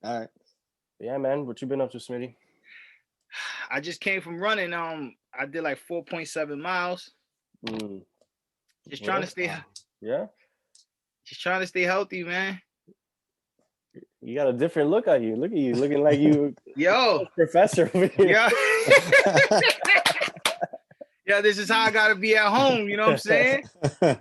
All right. Yeah, man. What you been up to, Smitty? I just came from running. I did like 4.7 miles. Mm. Just Well, trying to that's stay, yeah. just trying to stay healthy, man. You got a different look on you. Look at you, looking like you Yo, professor over here. yeah, yeah. This is how I gotta be at home. You know what I'm saying? Yeah,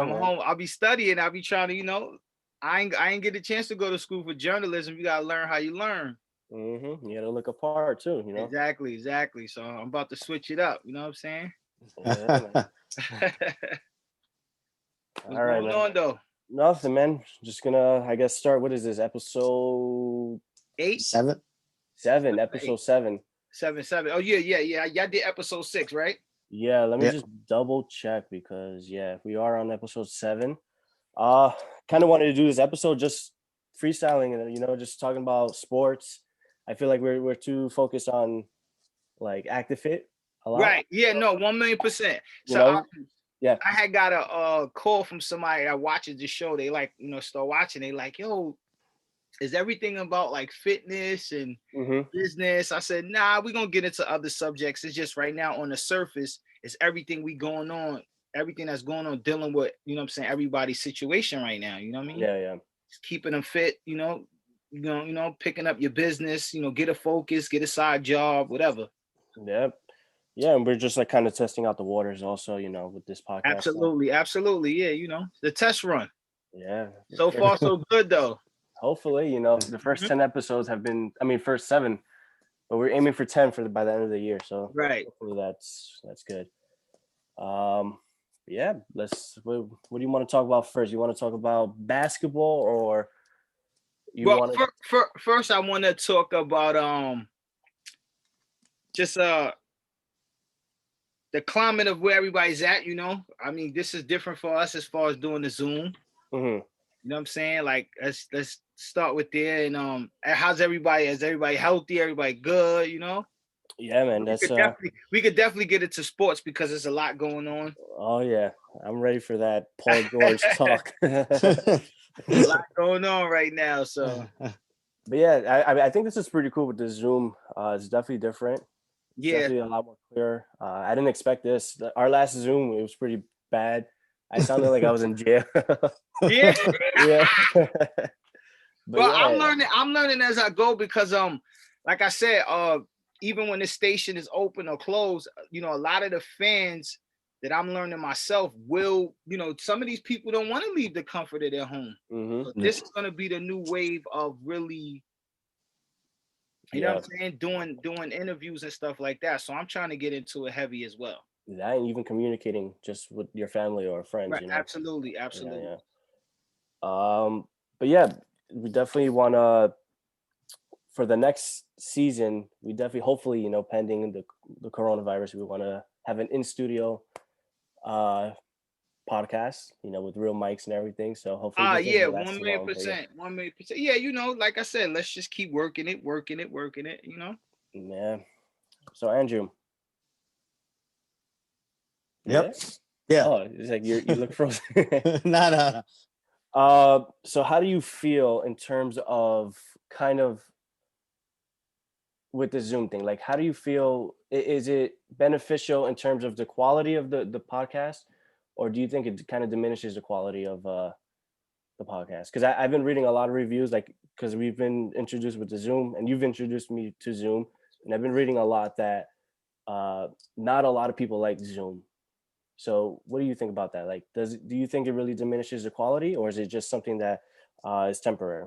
I'm man. home. I'll be studying. I'll be trying to. I ain't get a chance to go to school for journalism. You gotta learn how you learn. Mm-hmm. You got to look apart too. Exactly. So I'm about to switch it up. You know what I'm saying? Yeah, man. What's All right, going man. on though? Nothing, man. Just gonna, I guess, start. What is this? Episode 8, 7. 7. Episode 7. 7. Oh yeah. Y'all did episode 6, right? Yeah. Let me Yeah. just double check because we are on episode 7. Kind of wanted to do this episode just freestyling and just talking about sports. I feel like we're too focused on like AktivFit a lot. Right. Yeah. No. 1,000,000%. You So know? Yeah. I had got a call from somebody that watches the show. They like start watching. They like, yo, is everything about like fitness and Mm-hmm. business? I said, nah, we're gonna get into other subjects. It's just right now on the surface, it's everything everything that's going on, dealing with, you know what I'm saying, everybody's situation right now. You know what I mean? Yeah. Just keeping them fit, picking up your business, get a focus, get a side job, whatever. Yep. Yeah, and we're just like kind of testing out the waters also, with this podcast. Absolutely. Yeah, the test run. Yeah. So far, so good though. Hopefully, the first 10 episodes have been, first 7, but we're aiming for 10 by the end of the year. So right. Hopefully that's good. Yeah, what do you want to talk about first? You want to talk about basketball or first I want to talk about just the climate of where everybody's at. This is different for us as far as doing the Zoom. Mm-hmm. You know what I'm saying? Like let's start with there. And how's everybody? Is everybody healthy? Everybody good? Yeah, man. We could definitely get into sports because there's a lot going on. Oh yeah, I'm ready for that Paul George talk. A lot going on right now. So, but yeah, I think this is pretty cool with the Zoom. It's definitely different. It's definitely a lot more clear. I didn't expect this. Our last Zoom, it was pretty bad. I sounded like I was in jail. Yeah. But I'm learning as I go because like I said, even when the station is open or closed, a lot of the fans that I'm learning myself will, some of these people don't want to leave the comfort of their home. Mm-hmm. So this is going to be the new wave of really, you know what I'm saying, doing interviews and stuff like that. So I'm trying to get into it heavy as well. That and even communicating just with your family or friends. Right. Absolutely. Yeah. But yeah, we definitely want to, for the next season, we definitely, hopefully, pending the coronavirus, we want to have an in-studio podcast, with real mics and everything. So hopefully, 1,000,000%. Yeah, like I said, let's just keep working it. Yeah. So Andrew. Yep. Yeah. Oh, it's like you look frozen. No. So how do you feel in terms of kind of with the Zoom thing? Like, how do you feel? Is it beneficial in terms of the quality of the podcast, or do you think it kind of diminishes the quality of the podcast? Because I've been reading a lot of reviews, like, because we've been introduced with the Zoom, and you've introduced me to Zoom, and I've been reading a lot that not a lot of people like Zoom. So what do you think about that? Like, do you think it really diminishes the quality, or is it just something that is temporary?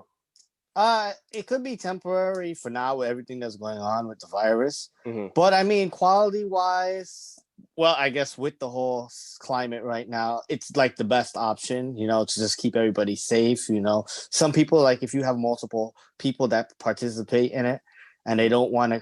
It could be temporary for now with everything that's going on with the virus. Mm-hmm. But quality wise, well, I guess with the whole climate right now, it's like the best option, to just keep everybody safe. Some people, like if you have multiple people that participate in it and they don't want to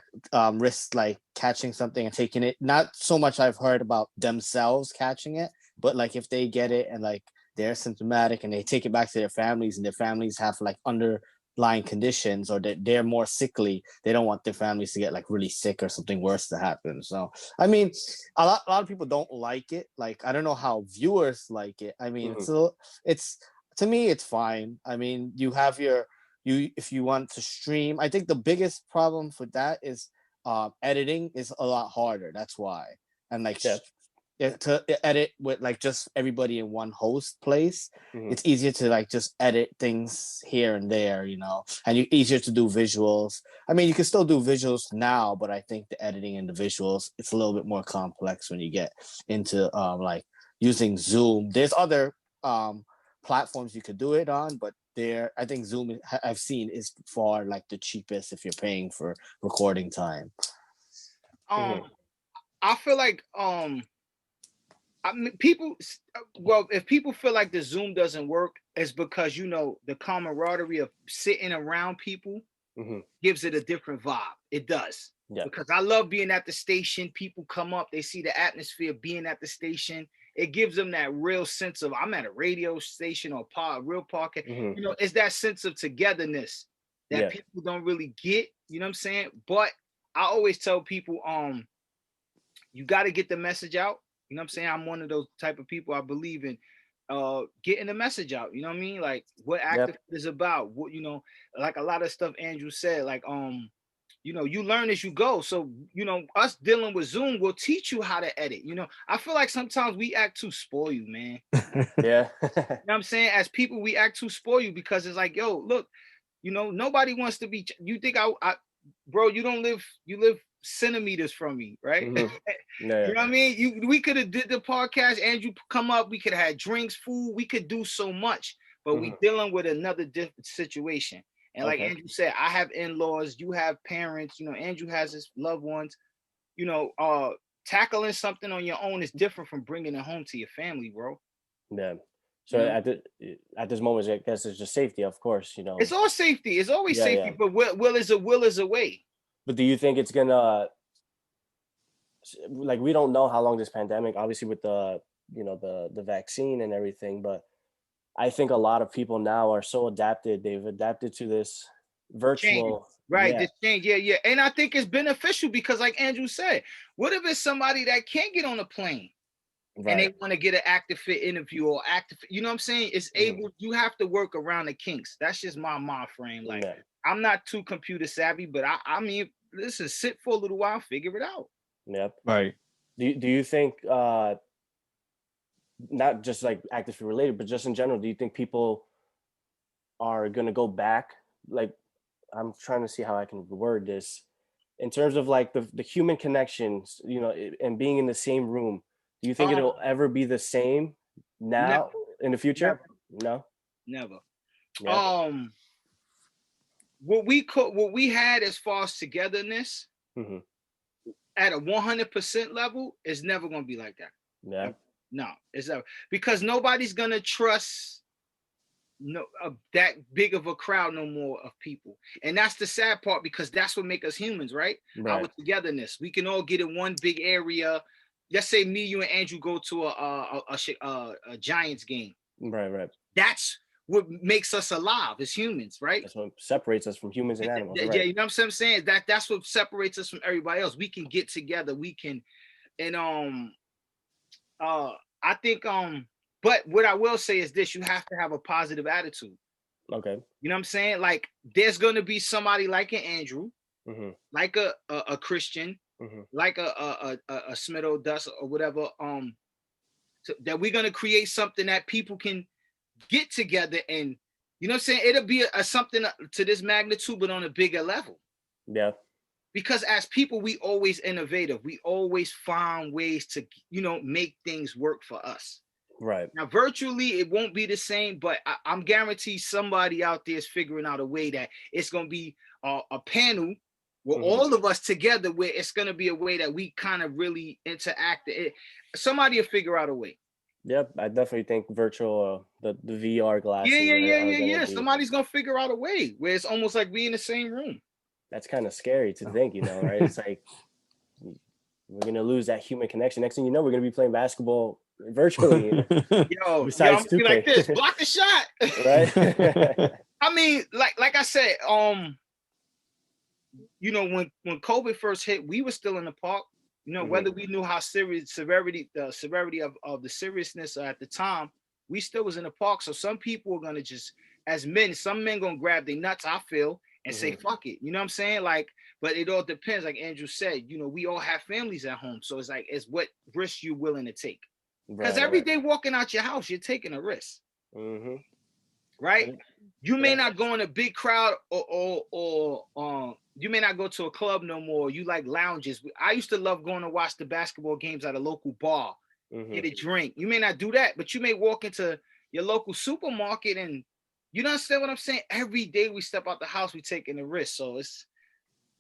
risk like catching something and taking it. Not so much I've heard about themselves catching it, but like if they get it and like they're symptomatic and they take it back to their families and their families have like underlying conditions or that they're more sickly, they don't want their families to get like really sick or something worse to happen. So a lot of people don't like it. Like I don't know how viewers like it. Mm-hmm. It's to me it's fine. You have your if you want to stream, I think the biggest problem for that is editing is a lot harder. That's why. And like to edit with like just everybody in one host place, it's easier to like just edit things here and there, you know, and easier to do visuals. I mean, you can still do visuals now, but I think the editing and the visuals, it's a little bit more complex when you get into like using Zoom. There's other platforms you could do it on, but I think Zoom I've seen is far like the cheapest if you're paying for recording time. I feel like I mean, if people feel like the Zoom doesn't work, it's because, you know, the camaraderie of sitting around people gives it a different vibe. It does. Yeah. Because I love being at the station. People come up, they see the atmosphere being at the station. It gives them that real sense of I'm at a radio station or real podcast. You know, it's that sense of togetherness that people don't really get. You know what I'm saying? But I always tell people, you got to get the message out. You know what I'm saying? I'm one of those type of people. I believe in getting the message out. You know what I mean? Like what AktivFit is about. What, you know, like a lot of stuff Andrew said, like you know, you learn as you go. So, you know, us dealing with Zoom will teach you how to edit. You know, I feel like sometimes we act too spoiled, man. Yeah. You know what I'm saying? As people, we act too spoiled because it's like, yo, look, you know, nobody wants to be, you think I bro, you live centimeters from me, right? You know what I mean? We could have did the podcast, Andrew come up, we could have had drinks, food, we could do so much, but we dealing with another different situation. And like Andrew said, I have in-laws, you have parents, you know, Andrew has his loved ones, you know, tackling something on your own is different from bringing it home to your family, bro. Yeah. So at this moment, I guess it's just safety, of course, you know. It's all safety. It's always safety, but will is a way. But do you think it's gonna, like, we don't know how long this pandemic, obviously with the, you know, the vaccine and everything, but I think a lot of people now are so adapted. They've adapted to this virtual. Change. Right, this change. Yeah. And I think it's beneficial because like Andrew said, what if it's somebody that can't get on a plane and they want to get an AktivFit interview or AktivFit, you know what I'm saying? It's able, you have to work around the kinks. That's just my mind frame. Like I'm not too computer savvy, but I mean, listen, sit for a little while, figure it out. Yep. Right. Do you think not just like AktivFit related, but just in general, do you think people are gonna go back? Like, I'm trying to see how I can word this in terms of like the human connections, you know, and being in the same room. Do you think it'll ever be the same now in the future? Never. What we had as far as togetherness at a 100% level is never going to be like that. Yeah. No, it's never, because nobody's going to trust that big of a crowd no more of people. And that's the sad part, because that's what makes us humans, right? Our togetherness. We can all get in one big area. Let's say me, you, and Andrew go to a Giants game. Right. That's what makes us alive as humans, right? That's what separates us from humans and animals. Yeah, you know what I'm saying? That's what separates us from everybody else. We can get together. We can, and I think but what I will say is this: you have to have a positive attitude. Okay. You know what I'm saying? Like there's gonna be somebody like an Andrew, like a Christian, like a Smitho Dust or whatever. That we're gonna create something that people can get together, and you know what I'm saying? It'll be a something to this magnitude, but on a bigger level. Yeah. Because as people, we always innovative. We always find ways to, you know, make things work for us. Right. Now, virtually, it won't be the same, but I'm guaranteed somebody out there is figuring out a way that it's going to be a panel with all of us together, where it's going to be a way that we kind of really interact. Somebody will figure out a way. Yep, I definitely think virtual, the VR glasses. Yeah. Somebody's going to figure out a way where it's almost like we in the same room. That's kind of scary to think, you know, right? It's like we're going to lose that human connection. Next thing you know, we're going to be playing basketball virtually. I'm gonna be like this, block the shot. Right. I mean, like I said, you know, when COVID first hit, we were still in the park. You know, whether we knew how serious severity of the seriousness at the time, we still was in the park. So some people were gonna just as men, some men gonna grab their nuts, I feel, and say, Mhm. fuck it. You know what I'm saying? Like, but it all depends. Like Andrew said, you know, we all have families at home. So it's like, it's what risk you willing to take. Because Right, every right. day walking out your house, you're taking a risk, Mm-hmm. right? You may Yeah. not go in a big crowd or you may not go to a club no more. You like lounges. I used to love going to watch the basketball games at a local bar, Mm-hmm. get a drink. You may not do that, but you may walk into your local supermarket and you don't understand what I'm saying? Every day we step out the house, we taking a risk. So it's,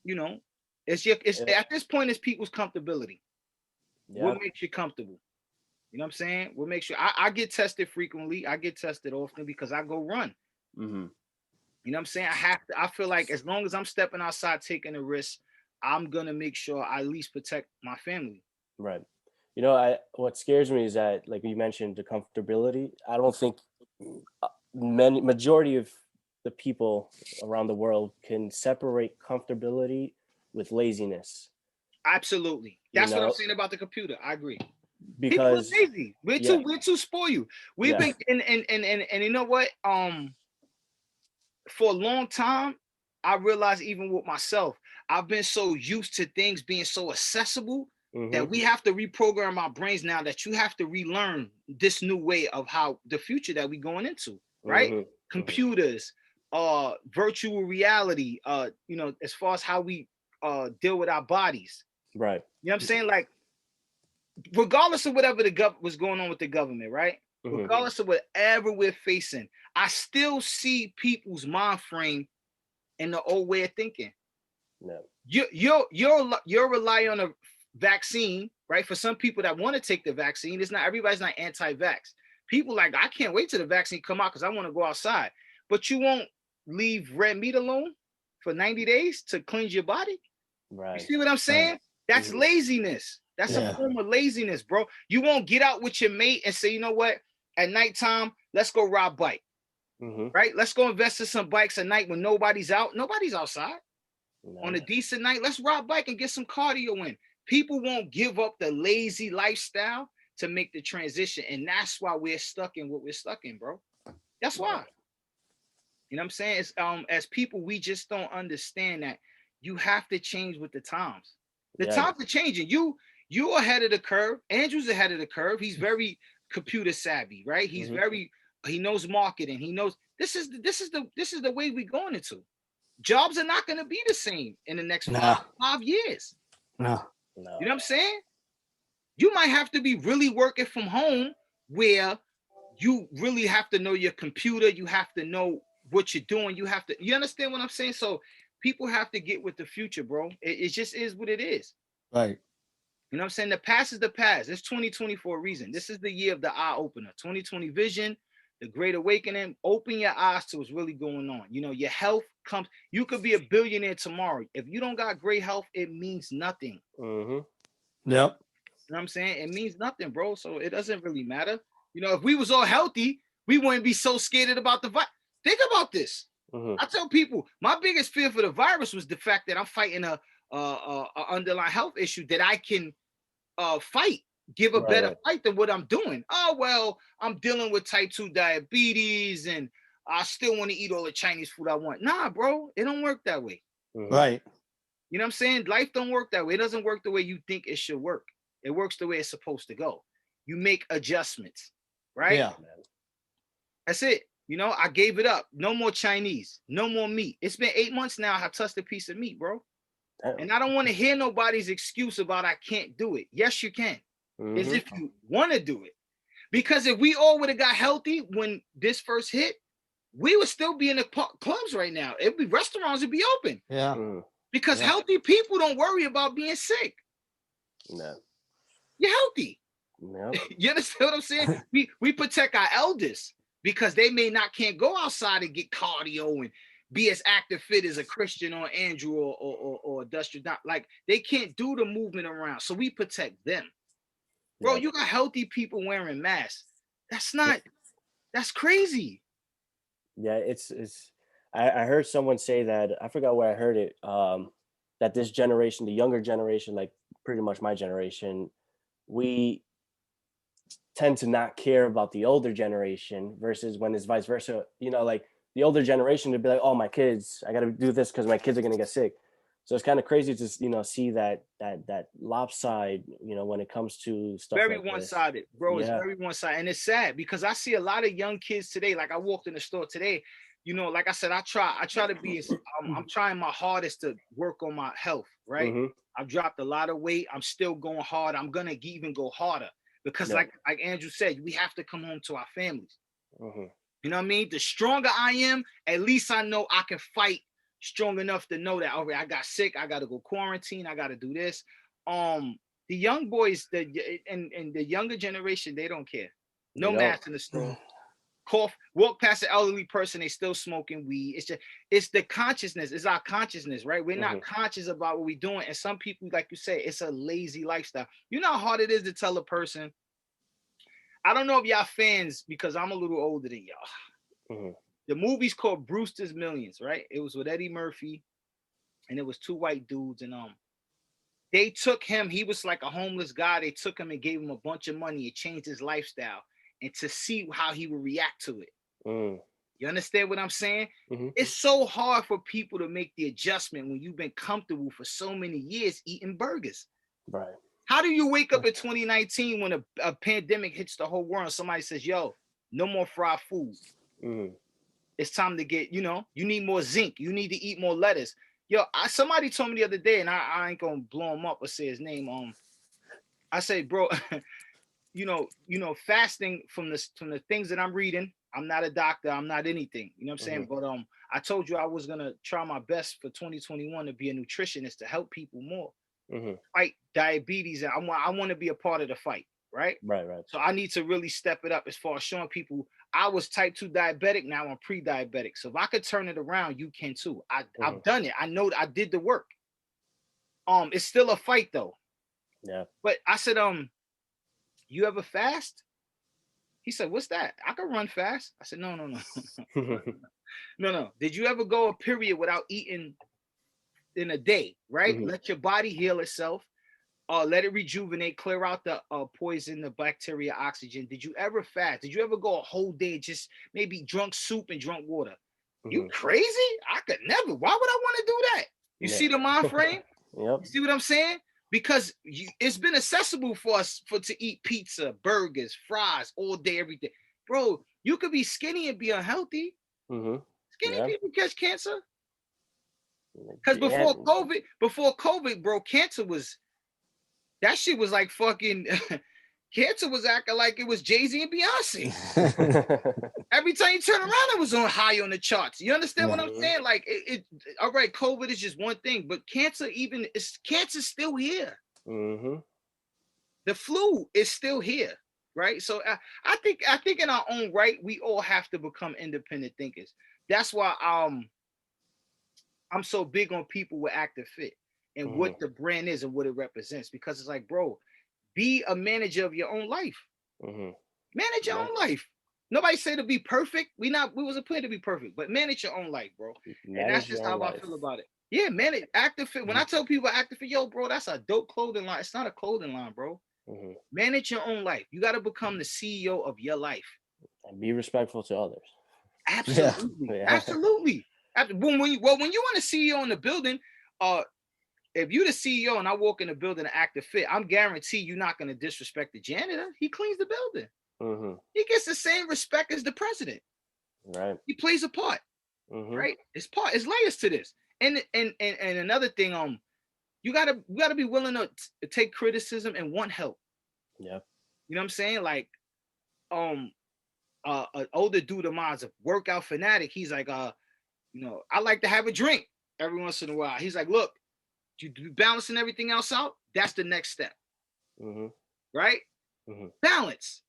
you know, it's Yeah. at this point, it's people's comfortability. What Yep. makes you comfortable? You know what I'm saying? What makes you I get tested frequently. I get tested often because I go run. Mm-hmm. You know what I'm saying? I feel like as long as I'm stepping outside taking a risk, I'm gonna make sure I at least protect my family. Right. You know, what scares me is that, like you mentioned, the comfortability. I don't think majority of the people around the world can separate comfortability with laziness. Absolutely. You That's what I'm know, saying about the computer. I agree. People are because lazy. yeah, We're too spoiled. We've yeah, been and you know what? For a long time, I realized even with myself, I've been so used to things being so accessible mm-hmm. that we have to reprogram our brains now that you have to relearn this new way of how the future that we're going into, right? Mm-hmm. Mm-hmm. Computers, virtual reality, you know, as far as how we deal with our bodies. Right. You know what I'm saying? Like, regardless of whatever was going on with the government, right? Mm-hmm. Regardless of whatever we're facing, I still see people's mind frame in the old way of thinking. No. You're relying on a vaccine, right? For some people that want to take the vaccine, it's not everybody's not anti-vax. People like, I can't wait till the vaccine come out because I want to go outside. But you won't leave red meat alone for 90 days to cleanse your body. You Right. see what I'm saying? Right. That's Mm-hmm. laziness. That's a Yeah. form of laziness, bro. You won't get out with your mate and say, you know what? At nighttime, let's go ride bike, Mm-hmm. right? Let's go invest in some bikes at night when nobody's out. Nobody's outside. On No. a decent night, let's ride bike and get some cardio in. People won't give up the lazy lifestyle to make the transition. And that's why we're stuck in what we're stuck in, bro. That's why. Right. You know what I'm saying? It's as people, we just don't understand that you have to change with the times. The Yeah. times are changing. You're ahead of the curve. Andrew's ahead of the curve. He's very computer savvy, right? He's Mm-hmm. very he knows marketing. He knows this is the way we're going into. Jobs are not going to be the same in the next No. 5 years. No. No. You know what I'm saying? You might have to be really working from home where you really have to know your computer. You have to know what you're doing. You understand what I'm saying? So people have to get with the future, bro. It just is what it is. Right. You know what I'm saying? The past is the past. It's 2020 for a reason. This is the year of the eye opener. 2020 vision, the great awakening. Open your eyes to what's really going on. You know, your health comes. You could be a billionaire tomorrow. If you don't got great health, it means nothing. Mm-hmm. Yep. You know what I'm saying? It means nothing, bro. So it doesn't really matter. You know, if we was all healthy, we wouldn't be so scared about the virus. Think about this. Mm-hmm. I tell people, my biggest fear for the virus was the fact that I'm fighting a underlying health issue that I can fight, give a Right. better Right. fight than what I'm doing. Oh, well, I'm dealing with type 2 diabetes and I still want to eat all the Chinese food I want. Nah, bro, it don't work that way. Mm-hmm. Right. You know what I'm saying? Life don't work that way. It doesn't work the way you think it should work. It works the way it's supposed to go. You make adjustments, right? Yeah. That's it. You know, I gave it up. No more Chinese. No more meat. It's been 8 months now. I have touched a piece of meat, bro. Damn. And I don't want to hear nobody's excuse about I can't do it. Yes, you can. Mm-hmm. Is if you want to do it. Because if we all would have got healthy when this first hit, we would still be in the clubs right now. It'd be restaurants would be open. Yeah. Mm-hmm. Because Yeah. healthy people don't worry about being sick. No. You're healthy. Yep. You understand what I'm saying? we protect our elders because they can't go outside and get cardio and be as active fit as a Christian or Andrew or Dustin. Like they can't do the movement around. So we protect them. Bro, Yep. you got healthy people wearing masks. That's crazy. Yeah, it's I heard someone say that, I forgot where I heard it, that this generation, the younger generation, like pretty much my generation, we tend to not care about the older generation versus when it's vice versa. You know, like the older generation to be like, oh, my kids, I got to do this because my kids are going to get sick. So it's kind of crazy to, you know, see that lopside, you know, when it comes to stuff very like one-sided, bro. It's Yeah. very one-sided, and it's sad because I see a lot of young kids today. Like I walked in the store today, you know, like I said, I try to be. I'm trying my hardest to work on my health. Right, Mhm. I've dropped a lot of weight. I'm still going hard. I'm gonna even go harder because, Yeah. like Andrew said, we have to come home to our families. Mhm. You know what I mean? The stronger I am, at least I know I can fight strong enough to know that, all right, I got sick, I got to go quarantine, I got to do this. The young boys, and the younger generation, they don't care. No They don't. mask in the store. Cough, walk past an elderly person, they still smoking weed. It's the consciousness, it's our consciousness, right? We're not conscious about what we're doing. And some people, like you say, it's a lazy lifestyle. You know how hard it is to tell a person. I don't know if y'all fans, because I'm a little older than y'all. Mhm. The movie's called Brewster's Millions, right? It was with Eddie Murphy, and it was two white dudes, and they took him. He was like a homeless guy. They took him and gave him a bunch of money. It changed his lifestyle, and to see how he would react to it. Mm. You understand what I'm saying? Mhm. It's so hard for people to make the adjustment when you've been comfortable for so many years eating burgers. Right. How do you wake up in 2019 when a pandemic hits the whole world and somebody says, yo, no more fried food? Mhm. It's time to get, you know, you need more zinc. You need to eat more lettuce. Yo, somebody told me the other day, and I ain't gonna blow him up or say his name. I say, bro, you know, fasting from the things that I'm reading. I'm not a doctor. I'm not anything. You know what I'm saying? But I told you I was gonna try my best for 2021 to be a nutritionist to help people more fight diabetes, and I want to be a part of the fight. Right. Right. So I need to really step it up as far as showing people I was type 2 diabetic. Now I'm pre-diabetic. So if I could turn it around, you can too. I've done it. I know I did the work. It's still a fight though. Yeah. But I said, you ever fast? He said, what's that? I can run fast. I said, no. No. Did you ever go a period without eating in a day? Right? Let your body heal itself. Let it rejuvenate, clear out the poison, the bacteria, oxygen. Did you ever fast? Did you ever go a whole day just maybe drunk soup and drunk water? You crazy? I could never. Why would I want to do that? You see the mind frame? Yep. You see what I'm saying? Because it's been accessible for us to eat pizza, burgers, fries all day, every day. Bro, you could be skinny and be unhealthy. Skinny people catch cancer. Because before COVID, bro, cancer was, that shit was like fucking, cancer was acting like it was Jay-Z and Beyonce. Every time you turn around, it was on high on the charts. You understand what I'm saying? Like, all right, COVID is just one thing, but cancer's still here. The flu is still here, right? So I think in our own right, we all have to become independent thinkers. That's why I'm so big on people with AktivFit and what the brand is and what it represents, because it's like, bro, be a manager of your own life. Manage your own life. Nobody said to be perfect. We wasn't planning to be perfect, but manage your own life, bro. And that's just how I feel about it. Yeah, manage AktivFit. When I tell people AktivFit, yo, bro, that's a dope clothing line. It's not a clothing line, bro. Manage your own life. You got to become the CEO of your life. And be respectful to others. Absolutely. Absolutely. When you want a CEO in the building, if you're the CEO and I walk in the building of AktivFit, I'm guaranteed you're not going to disrespect the janitor. He cleans the building. He gets the same respect as the president. Right. He plays a part. Right. It's layers to this. And another thing, you gotta be willing to take criticism and want help. Yeah. You know what I'm saying? Like, an older dude of mine's a workout fanatic. He's like, you know, I like to have a drink every once in a while. He's like, look, you balancing everything else out. That's the next step. Right? Balance.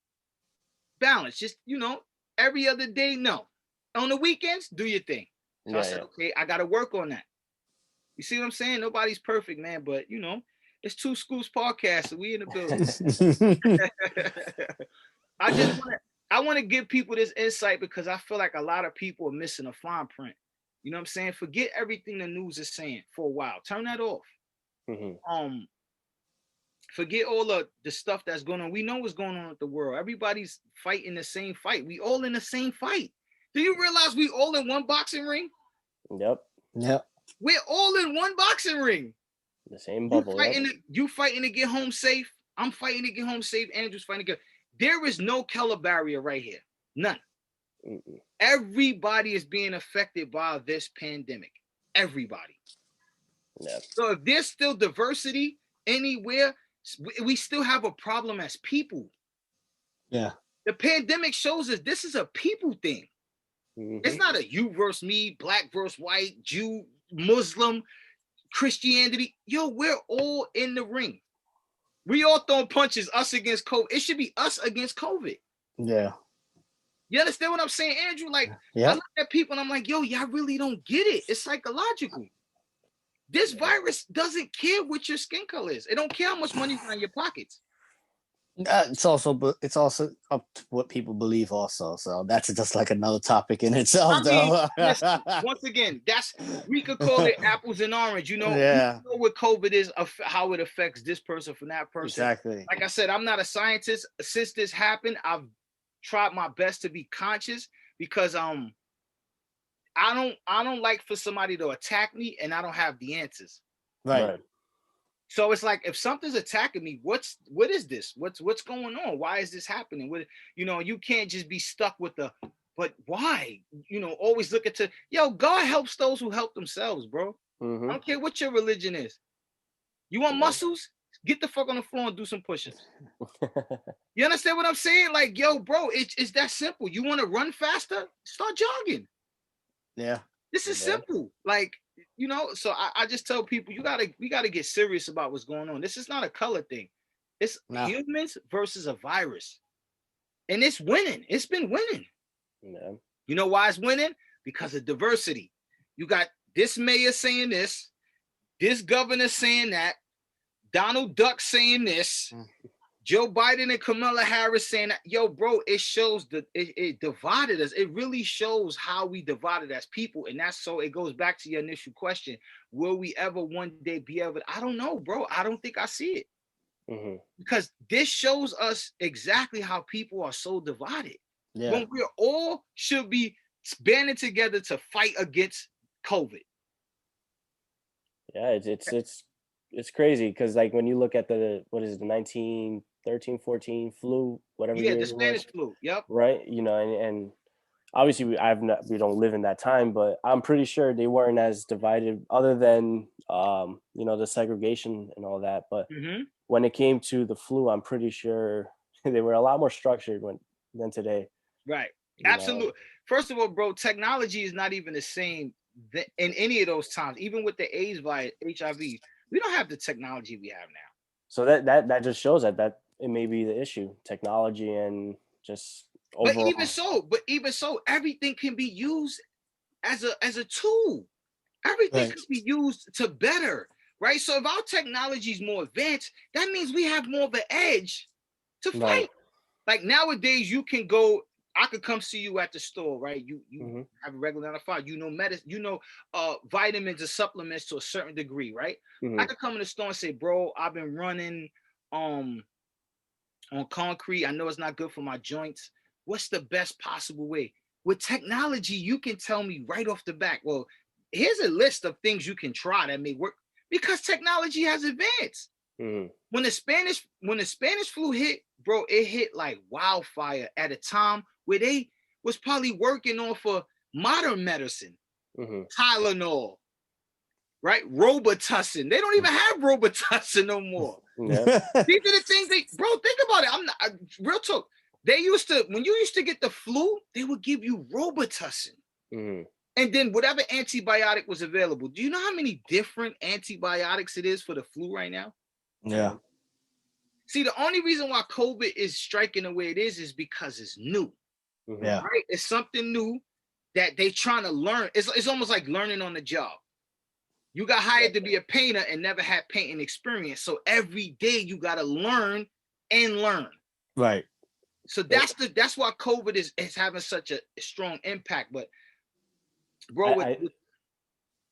Just, you know, every other day, no. On the weekends, do your thing. So I said, okay, I got to work on that. You see what I'm saying? Nobody's perfect, man. But, you know, it's 2Scoops podcast, so we in the building. I want to give people this insight because I feel like a lot of people are missing a fine print. You know what I'm saying? Forget everything the news is saying for a while. Turn that off. Forget all the stuff that's going on. We know what's going on with the world. Everybody's fighting the same fight. We all in the same fight. Do you realize we all in one boxing ring? Yep. Yep. We're all in one boxing ring. The same bubble. You fighting to get home safe. I'm fighting to get home safe. Andrew's fighting to get. There is no color barrier right here. None. Mm-mm. Everybody is being affected by this pandemic. Everybody. Yep. So if there's still diversity anywhere, we still have a problem as people. Yeah. The pandemic shows us this is a people thing. Mm-hmm. It's not a you versus me, black versus white, Jew, Muslim, Christianity. Yo, we're all in the ring. We all throwing punches, us against COVID. It should be us against COVID. Yeah. You understand what I'm saying, Andrew? Like, I look at people and I'm like, yo, y'all really don't get it. It's psychological. This virus doesn't care what your skin color is. It don't care how much money's in your pockets. It's also up to what people believe also. So that's just like another topic in itself, though. Listen, once again, we could call it apples and orange. You know, yeah. We know what COVID is, how it affects this person from that person. Exactly. Like I said, I'm not a scientist. Since this happened, I've tried my best to be conscious because I don't like for somebody to attack me and I don't have the answers. Right. So it's like if something's attacking me, what is this? What's going on? Why is this happening? You can't just be stuck with but why? Always look at God helps those who help themselves, bro. Mm-hmm. I don't care what your religion is. You want muscles? Get the fuck on the floor and do some push-ups. You understand what I'm saying? Like, yo, bro, it's that simple. You want to run faster? Start jogging. Yeah. This is simple. Like, so I just tell people we gotta get serious about what's going on. This is not a color thing. It's humans versus a virus. And it's winning. It's been winning. Yeah. You know why it's winning? Because of diversity. You got this mayor saying this governor saying that, Donald Duck saying this, Joe Biden and Kamala Harris saying that. Yo, bro, it shows it divided us. It really shows how we divided as people. And it goes back to your initial question. Will we ever one day be able I don't know, bro. I don't think I see it. Mm-hmm. Because this shows us exactly how people are so divided. Yeah. When we all should be banding together to fight against COVID. Yeah, it's crazy because like when you look at the 1913, 14 flu, whatever. Yeah, the Spanish flu. Yep. Right. And obviously we don't live in that time, but I'm pretty sure they weren't as divided other than, the segregation and all that. But when it came to the flu, I'm pretty sure they were a lot more structured than today. Right. Absolutely. First of all, bro, technology is not even the same in any of those times. Even with the AIDS virus, HIV, we don't have the technology we have now. So that just shows that it may be the issue, technology and just overall. But even so, everything can be used as a tool. Everything can be used to better, right? So if our technology is more advanced, that means we have more of an edge to fight. Right. Like nowadays, you can go. I could come see you at the store, right? You have a regular 9 to 5. Medicine, vitamins or supplements to a certain degree, right? Mm-hmm. I could come in the store and say, bro, I've been running on concrete. I know it's not good for my joints. What's the best possible way? With technology, you can tell me right off the bat, well, here's a list of things you can try that may work because technology has advanced. Mm-hmm. When the Spanish flu hit, bro, it hit like wildfire at a time where they was probably working off of modern medicine, Tylenol, right? Robitussin. They don't even have Robitussin no more. Yeah. These are the things bro, think about it. Real talk. When you used to get the flu, they would give you Robitussin. Mm-hmm. And then whatever antibiotic was available. Do you know how many different antibiotics it is for the flu right now? Yeah. See, the only reason why COVID is striking the way it is because it's new. Yeah. Right? It's something new that they trying to learn. It's almost like learning on the job. You got hired to be a painter and never had painting experience. So every day you got to learn and learn. Right. So that's why COVID is having such a strong impact. But bro,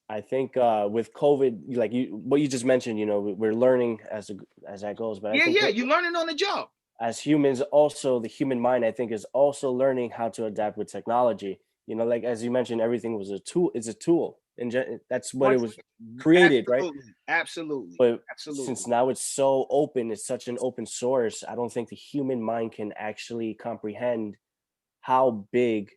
I think with COVID, like what you just mentioned, we're learning as that goes. But you're learning on the job. As humans, also the human mind, I think, is also learning how to adapt with technology. You know, like as you mentioned, everything was a tool. It's a tool, and that's what it was created, right? Absolutely. But Absolutely. since now it's so open, it's such an open source. I don't think the human mind can actually comprehend how big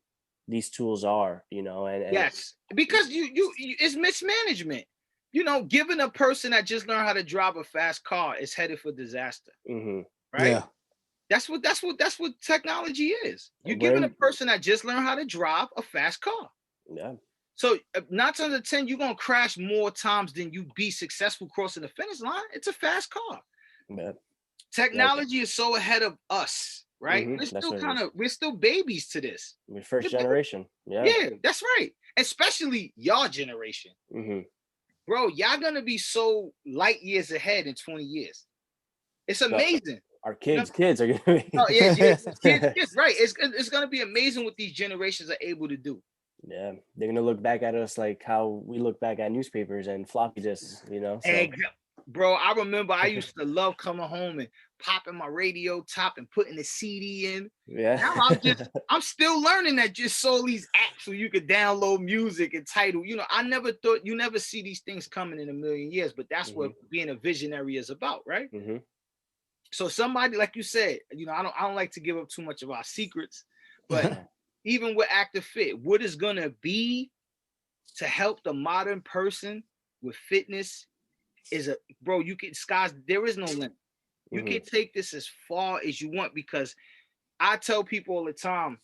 these tools are. You know, and Yes, because you it's mismanagement. You know, giving a person that just learned how to drive a fast car is headed for disaster. mm-hmm. Right? Yeah. That's what technology is. You're And giving a person that just learned how to drive a fast car. yeah. So 9 times out of 10, you're gonna crash more times than you be successful crossing the finish line. It's a fast car. Yeah. Technology is so ahead of us, right? Mm-hmm. We're still babies to this. We're first generation. Yeah, that's right. Especially y'all generation. Mm-hmm. Bro, y'all gonna be so light years ahead in 20 years. It's amazing. Our kids are gonna be. Oh yeah, kids, right. It's gonna be amazing what these generations are able to do. Yeah, they're gonna look back at us like how we look back at newspapers and floppy disks, you know. So. Bro, I remember I used to love coming home and popping my radio top and putting the CD in. Yeah. Now I'm still learning that just saw these apps so you could download music and title. You know, I never thought you never see these things coming in a million years, but that's what being a visionary is about, right? Mm-hmm. So somebody, like you said, you know, I don't like to give up too much of our secrets, but even with AktivFit, what is gonna be to help the modern person with fitness is bro, there is no limit. You can take this as far as you want, because I tell people all the time,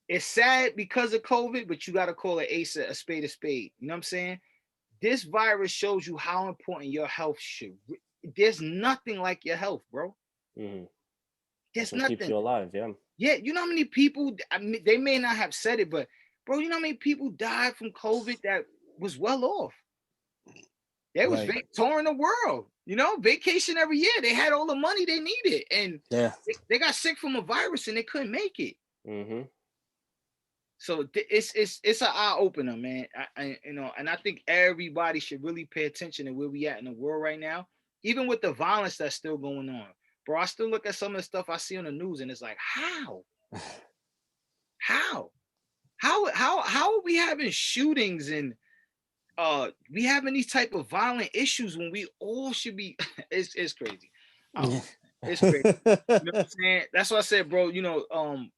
it's sad because of COVID, but you got to call it a spade a spade. You know what I'm saying? This virus shows you how important your health should. There's nothing like your health, bro. Mm-hmm. There's nothing. Keeps you alive, yeah. Yeah, you know how many people, I mean, they may not have said it, but bro, you know how many people died from COVID that was well off? They was touring the world, you know, vacation every year. They had all the money they needed, and they got sick from a virus and they couldn't make it. Mm-hmm. So it's an eye opener, man. You know, and I think everybody should really pay attention to where we at in the world right now, even with the violence that's still going on, bro. I still look at some of the stuff I see on the news, and it's like, how are we having shootings and we having these type of violent issues when we all should be? It's crazy. It's crazy. You know what I'm saying? That's what I said, bro. You know,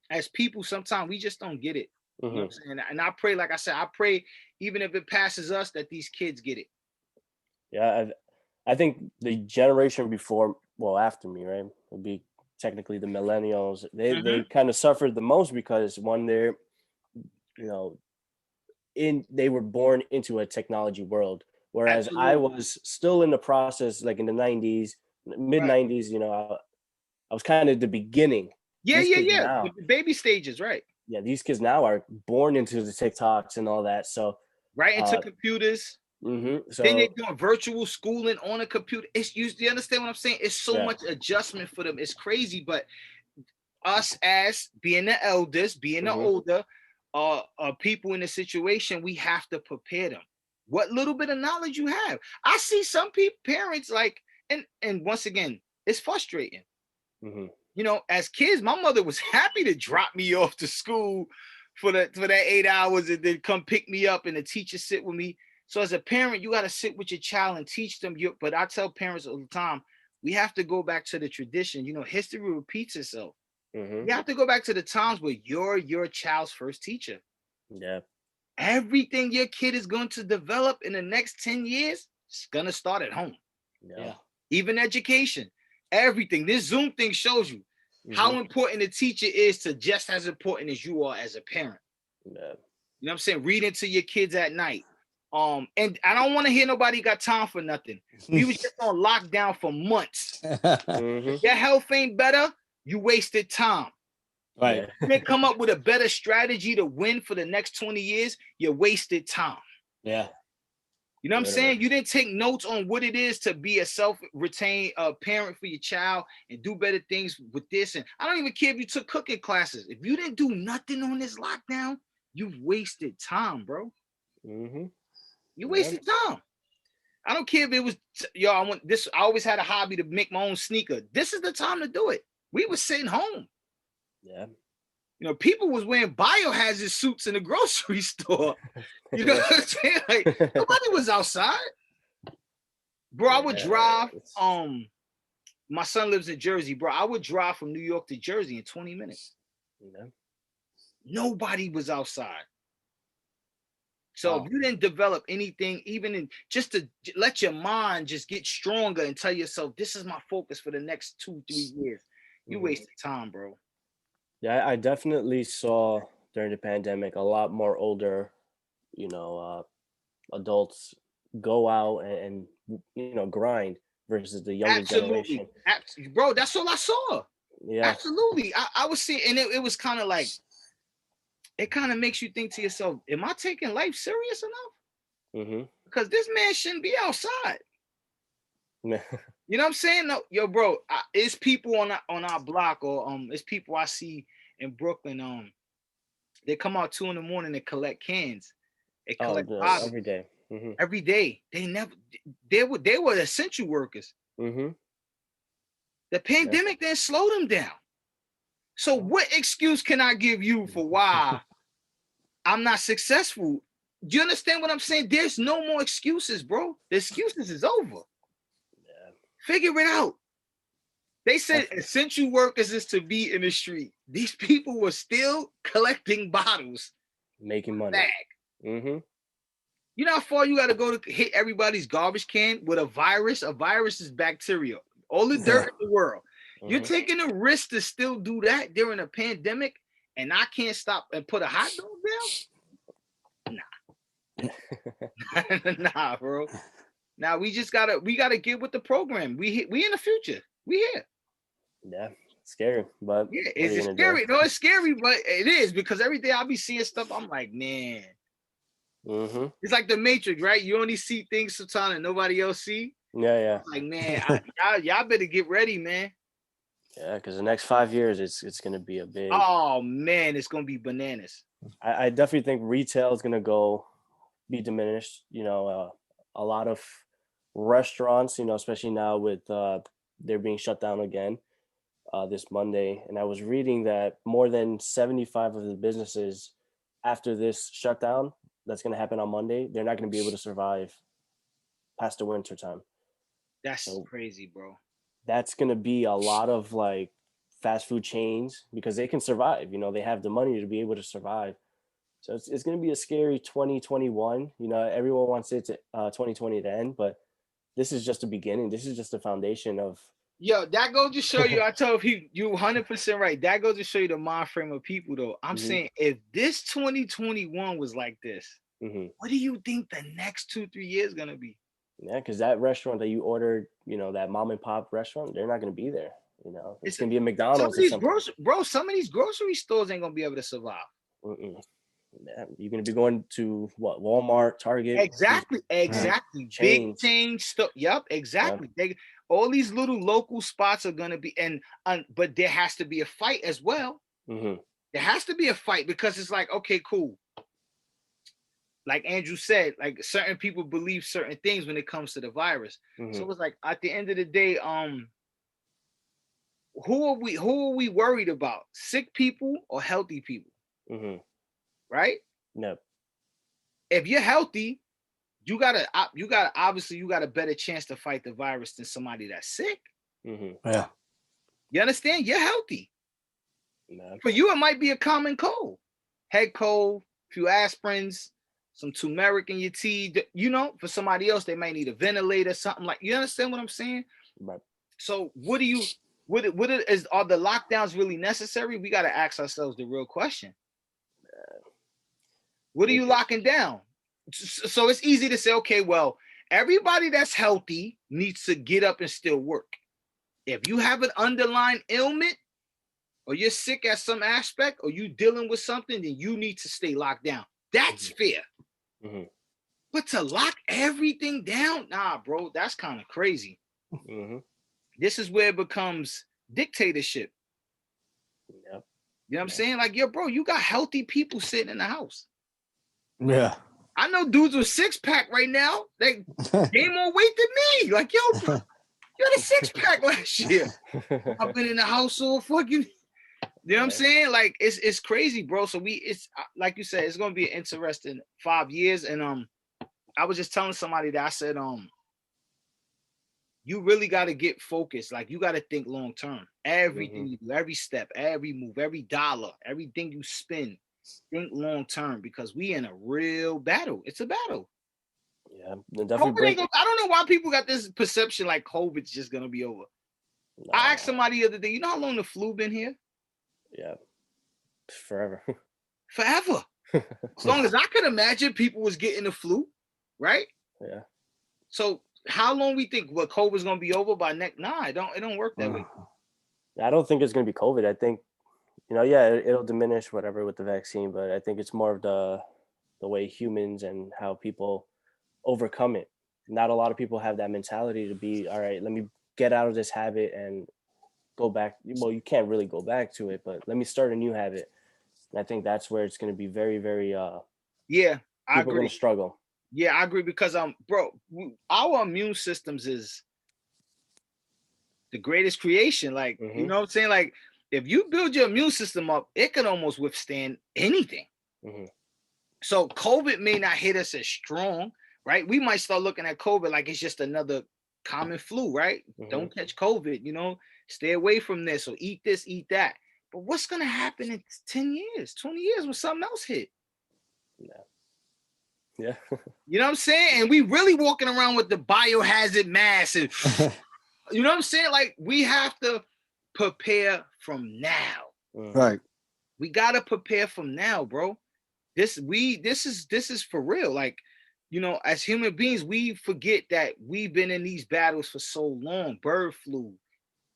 as people, sometimes we just don't get it. You know what I'm saying? And I pray, like I said, I pray even if it passes us, that these kids get it. Yeah, I think the generation before, well, after me, right, would be technically the millennials. They kind of suffered the most because they're, you know, they were born into a technology world, whereas I was still in the process, like in the 90s, mid 90s. You know, I was kind of the beginning. Yeah. Now, the baby stages, right? Yeah, these kids now are born into the TikToks and all that. So right into computers. So then they're doing virtual schooling on a computer. Do you understand what I'm saying? It's so much adjustment for them. It's crazy, but us as being the eldest, being the older, people in the situation, we have to prepare them. What little bit of knowledge you have. I see some parents like, and once again, it's frustrating. You know, as kids, my mother was happy to drop me off to school for that 8 hours and then come pick me up and the teacher sit with me. So as a parent, you got to sit with your child and teach them. But I tell parents all the time, we have to go back to the tradition. You know, history repeats itself. You have to go back to the times where you're your child's first teacher. Yeah. Everything your kid is going to develop in the next 10 years, it's going to start at home. Yeah. Even education. Everything. This Zoom thing shows you how important the teacher is to just as important as you are as a parent. Yeah. You know what I'm saying? Reading to your kids at night. And I don't want to hear nobody got time for nothing. We was just on lockdown for months. Your health ain't better, you wasted time. Right. You didn't come up with a better strategy to win for the next 20 years, you wasted time. Yeah. You know what I'm saying? You didn't take notes on what it is to be a self-retained parent for your child and do better things with this. And I don't even care if you took cooking classes. If you didn't do nothing on this lockdown, you've wasted time, bro. You wasted time. I don't care if it was, I always had a hobby to make my own sneaker. This is the time to do it. We were sitting home. Yeah. You know, people was wearing biohazard suits in the grocery store. You know what I'm saying? Like nobody was outside. Bro, I would drive. My son lives in Jersey, bro. I would drive from New York to Jersey in 20 minutes. Yeah. Nobody was outside. So if you didn't develop anything, even in just to let your mind just get stronger and tell yourself, this is my focus for the next 2-3 years, you wasted time, bro. Yeah, I definitely saw during the pandemic a lot more older, you know, adults go out and you know, grind versus the younger generation. Bro, that's all I saw. Yeah. Absolutely. I was seeing, and it was kind of like, it kind of makes you think to yourself, am I taking life serious enough? Because this man shouldn't be outside. You know what I'm saying? No, yo, bro, it's people on our block, or it's people I see in Brooklyn. They come out 2 a.m. to collect cans. They collect bottles every day. Every day. They were essential workers. The pandemic didn't slow them down. So what excuse can I give you for why I'm not successful? Do you understand what I'm saying? There's no more excuses, bro. The excuses is over. Yeah. Figure it out. They said essential workers is to be in the street. These people were still collecting bottles, making money. You know how far you got to go to hit everybody's garbage can with a virus? A virus is bacteria. All the dirt in the world. You're taking a risk to still do that during a pandemic, and I can't stop and put a hot dog down? Nah. Nah, bro. Now we gotta get with the program. We in the future. We here. Yeah, scary, but yeah, it's scary. No, it's scary, but it is, because every day I'll be seeing stuff. I'm like, man. It's like the Matrix, right? You only see things sometimes that nobody else see. Yeah. Like, man, y'all better get ready, man. Yeah, because the next 5 years, it's gonna be a big. Oh man, it's gonna be bananas. I definitely think retail is gonna be diminished. You know, a lot of restaurants, you know, especially now with they're being shut down again this Monday, and I was reading that more than 75 of the businesses after this shutdown that's gonna happen on Monday, they're not gonna be able to survive past the winter time. That's crazy, bro. That's going to be a lot of like fast food chains, because they can survive, you know, they have the money to be able to survive. So it's going to be a scary 2021. You know, everyone wants it to 2020 to end, but this is just the beginning. This is just the foundation of. Yo, that goes to show you, I told you 100% right. That goes to show you the mind frame of people, though. I'm saying, if this 2021 was like this, what do you think the next 2-3 years going to be? Yeah, because that restaurant that you ordered, you know, that mom and pop restaurant, they're not going to be there. You know, it's going to be a McDonald's or something. Some of these grocery stores ain't going to be able to survive. Yeah, you're going to be going to what? Walmart, Target. Exactly. Big chain stuff. Yep, exactly. Yeah. All these little local spots are going to be, but there has to be a fight as well. There has to be a fight, because it's like, okay, cool. Like Andrew said, like certain people believe certain things when it comes to the virus. So it's like, at the end of the day, who are we worried about? Sick people or healthy people? Right? No. If you're healthy, you got a better chance to fight the virus than somebody that's sick. Yeah. You understand? You're healthy. No. For you, it might be a common cold, head cold, few aspirins, some turmeric in your tea. You know, for somebody else, they might need a ventilator, something like. You understand what I'm saying? Right. So, are the lockdowns really necessary? We got to ask ourselves the real question. What are you locking down? So it's easy to say, okay, well, everybody that's healthy needs to get up and still work. If you have an underlying ailment, or you're sick at some aspect, or you dealing with something, then you need to stay locked down. That's fair. But to lock everything down, nah, bro, that's kind of crazy. This is where it becomes dictatorship. Yep. You know what I'm saying? Like, yo, bro, you got healthy people sitting in the house. Yeah. I know dudes with 6-pack right now. They gain more weight than me. Like, yo, bro, you had a 6-pack last year. I've been in the house all fucking. You know what I'm saying? Like it's crazy, bro. So it's like you said, it's gonna be an interesting 5 years. And I was just telling somebody that I said, you really got to get focused. Like you got to think long term. Everything you do, every step, every move, every dollar, everything you spend, think long term because we in a real battle. It's a battle. Yeah, definitely. I don't know why people got this perception like COVID's just gonna be over. No. I asked somebody the other day, you know how long the flu been here? Yeah, forever. Forever. As long as I could imagine, people was getting the flu, right? Yeah. So how long we think COVID's gonna be over by next? Nah, it don't work that way. I don't think it's gonna be COVID. I think, yeah, it'll diminish whatever with the vaccine, but I think it's more of the way humans and how people overcome it. Not a lot of people have that mentality to be, all right, let me get out of this habit and go back. Well, you can't really go back to it, but let me start a new habit. And I think that's where it's going to be very, very, yeah, I agree. People are going to struggle. Yeah, I agree because, bro, our immune systems is the greatest creation. Like, you know what I'm saying? Like, if you build your immune system up, it can almost withstand anything. So COVID may not hit us as strong, right? We might start looking at COVID like it's just another common flu, right? Don't catch COVID, stay away from this or eat this, eat that. But what's going to happen in 10 years, 20 years when something else hit? Yeah. You know what I'm saying? And we really walking around with the biohazard mask. And, you know what I'm saying? Like, we have to prepare from now. Right. We got to prepare from now, bro. This is for real. Like, as human beings, we forget that we've been in these battles for so long. Bird flu,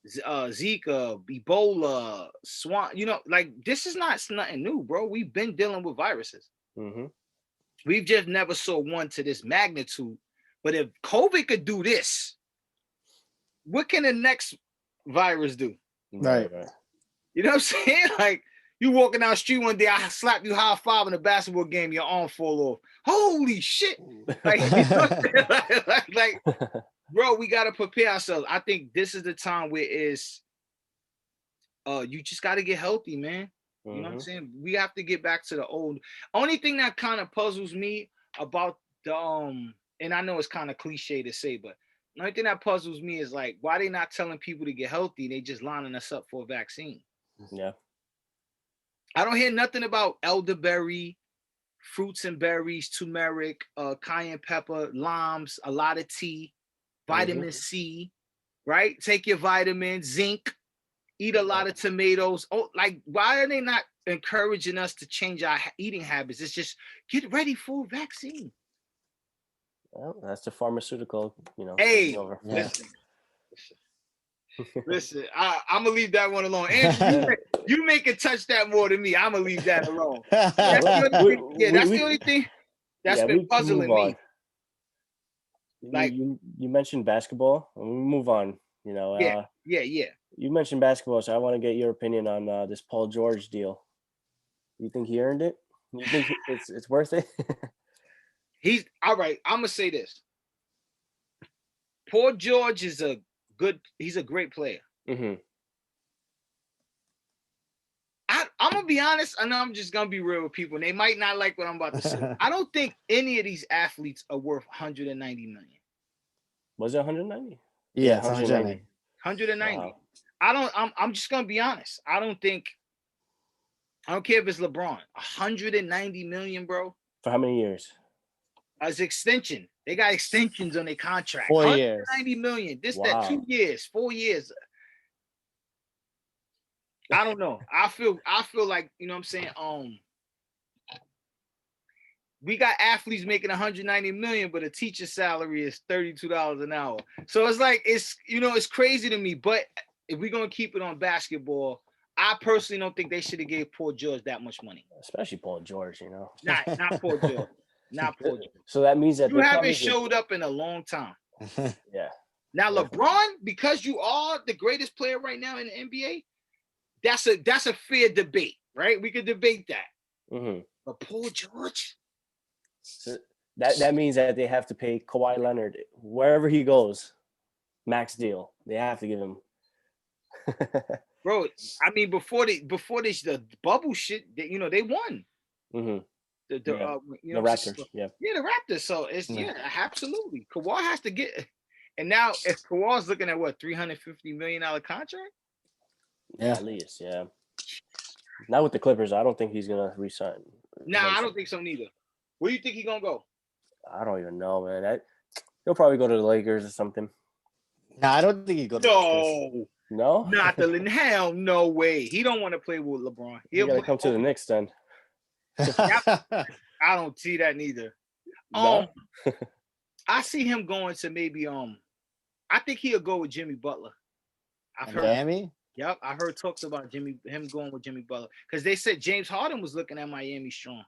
Zika, Ebola, swamp, like this is nothing new, bro. We've been dealing with viruses. We've just never saw one to this magnitude. But if COVID could do this, what can the next virus do? Right. You know what I'm saying? Like, you walking down the street one day, I slap you high five in a basketball game, your arm fall off. Holy shit. Like, like bro, we got to prepare ourselves. I think this is the time where you just got to get healthy, man. You know what I'm saying? We have to get back to the old. Only thing that kind of puzzles me about the, and I know it's kind of cliche to say, but the only thing that puzzles me is like, why they not telling people to get healthy? They just lining us up for a vaccine. Yeah. I don't hear nothing about elderberry, fruits and berries, turmeric, cayenne pepper, limes, a lot of tea, vitamin C, right? Take your vitamins, zinc, eat a lot of tomatoes. Oh, like, why are they not encouraging us to change our eating habits? It's just get ready for a vaccine. Well, that's the pharmaceutical, Hey, listen, I'm gonna leave that one alone. Andrew, you make it touch that more than me. I'm gonna leave that alone. That's the only thing that's been puzzling me. Like, you mentioned basketball, and we move on. Yeah. You mentioned basketball, so I want to get your opinion on this Paul George deal. You think he earned it? You think it's worth it? He's all right. I'm gonna say this. Paul George is he's a great player. I'm gonna be honest, and I'm just gonna be real with people, and they might not like what I'm about to say. I don't think any of these athletes are worth 190 million. Was it 190? Yeah, 190. 190. Wow. I'm just gonna be honest. I don't care if it's LeBron. 190 million, bro. For how many years? As extension. They got extensions on their contract. 4 years. 190 million. That 2 years, 4 years. I don't know. I feel like, you know what I'm saying? We got athletes making 190 million, but a teacher's salary is $32 an hour. So it's like, it's crazy to me. But if we're gonna keep it on basketball, I personally don't think they should have gave Paul George that much money. Especially Paul George, Not Paul George. Not Paul George. So that means that you haven't showed up in a long time. Yeah. Now LeBron, because you are the greatest player right now in the NBA, that's a fair debate, right? We could debate that. But Paul George, so that means that they have to pay Kawhi Leonard wherever he goes, max deal. They have to give him. bro. I mean, before the bubble shit, they won. Mm-hmm. The Yeah. you The know, Raptors. Yeah. the Raptors. So it's absolutely. Kawhi has to get, and now if Kawhi's looking at what $350 million contract. Yeah. At least, yeah. Not with the Clippers. I don't think he's gonna resign. Nah, I don't think so neither. Where do you think he's gonna go? I don't even know, man. He'll probably go to the Lakers or something. No, I don't think he go to No, No, not the hell. No way. He don't want to play with LeBron. he He'll gotta play come to the Knicks then. I don't see that neither. No? I see him going to maybe I think he'll go with Jimmy Butler. I've heard Miami. Yep, I heard talks about him going with Jimmy Butler because they said James Harden was looking at Miami strong.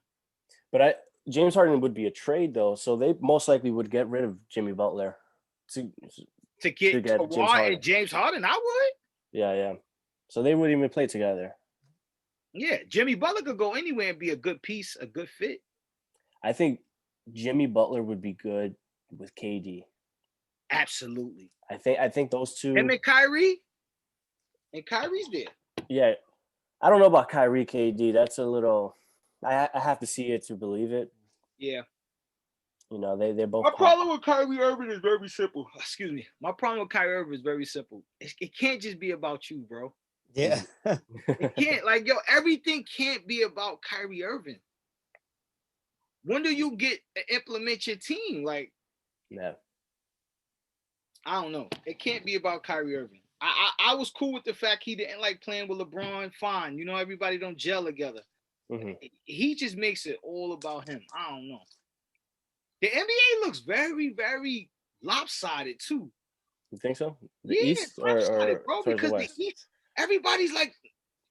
But James Harden would be a trade though, so they most likely would get rid of Jimmy Butler to get Kawhi and James Harden. I would. Yeah. So they wouldn't even play together. Yeah, Jimmy Butler could go anywhere and be a good piece, a good fit. I think Jimmy Butler would be good with KD. Absolutely. I think those two. Him and Kyrie. And Kyrie's there. Yeah. I don't know about Kyrie KD. That's a little. I have to see it to believe it. Yeah. They're both. My problem with Kyrie Irving is very simple. Excuse me. My problem with Kyrie Irving is very simple. It can't just be about you, bro. Yeah. It can't. Everything can't be about Kyrie Irving. When do you implement your team? Yeah. I don't know. It can't be about Kyrie Irving. I was cool with the fact he didn't like playing with LeBron. Fine. Everybody don't gel together. Mm-hmm. He just makes it all about him. I don't know. The NBA looks very, very lopsided too. You think so? The Yeah, East or bro, because the East, everybody's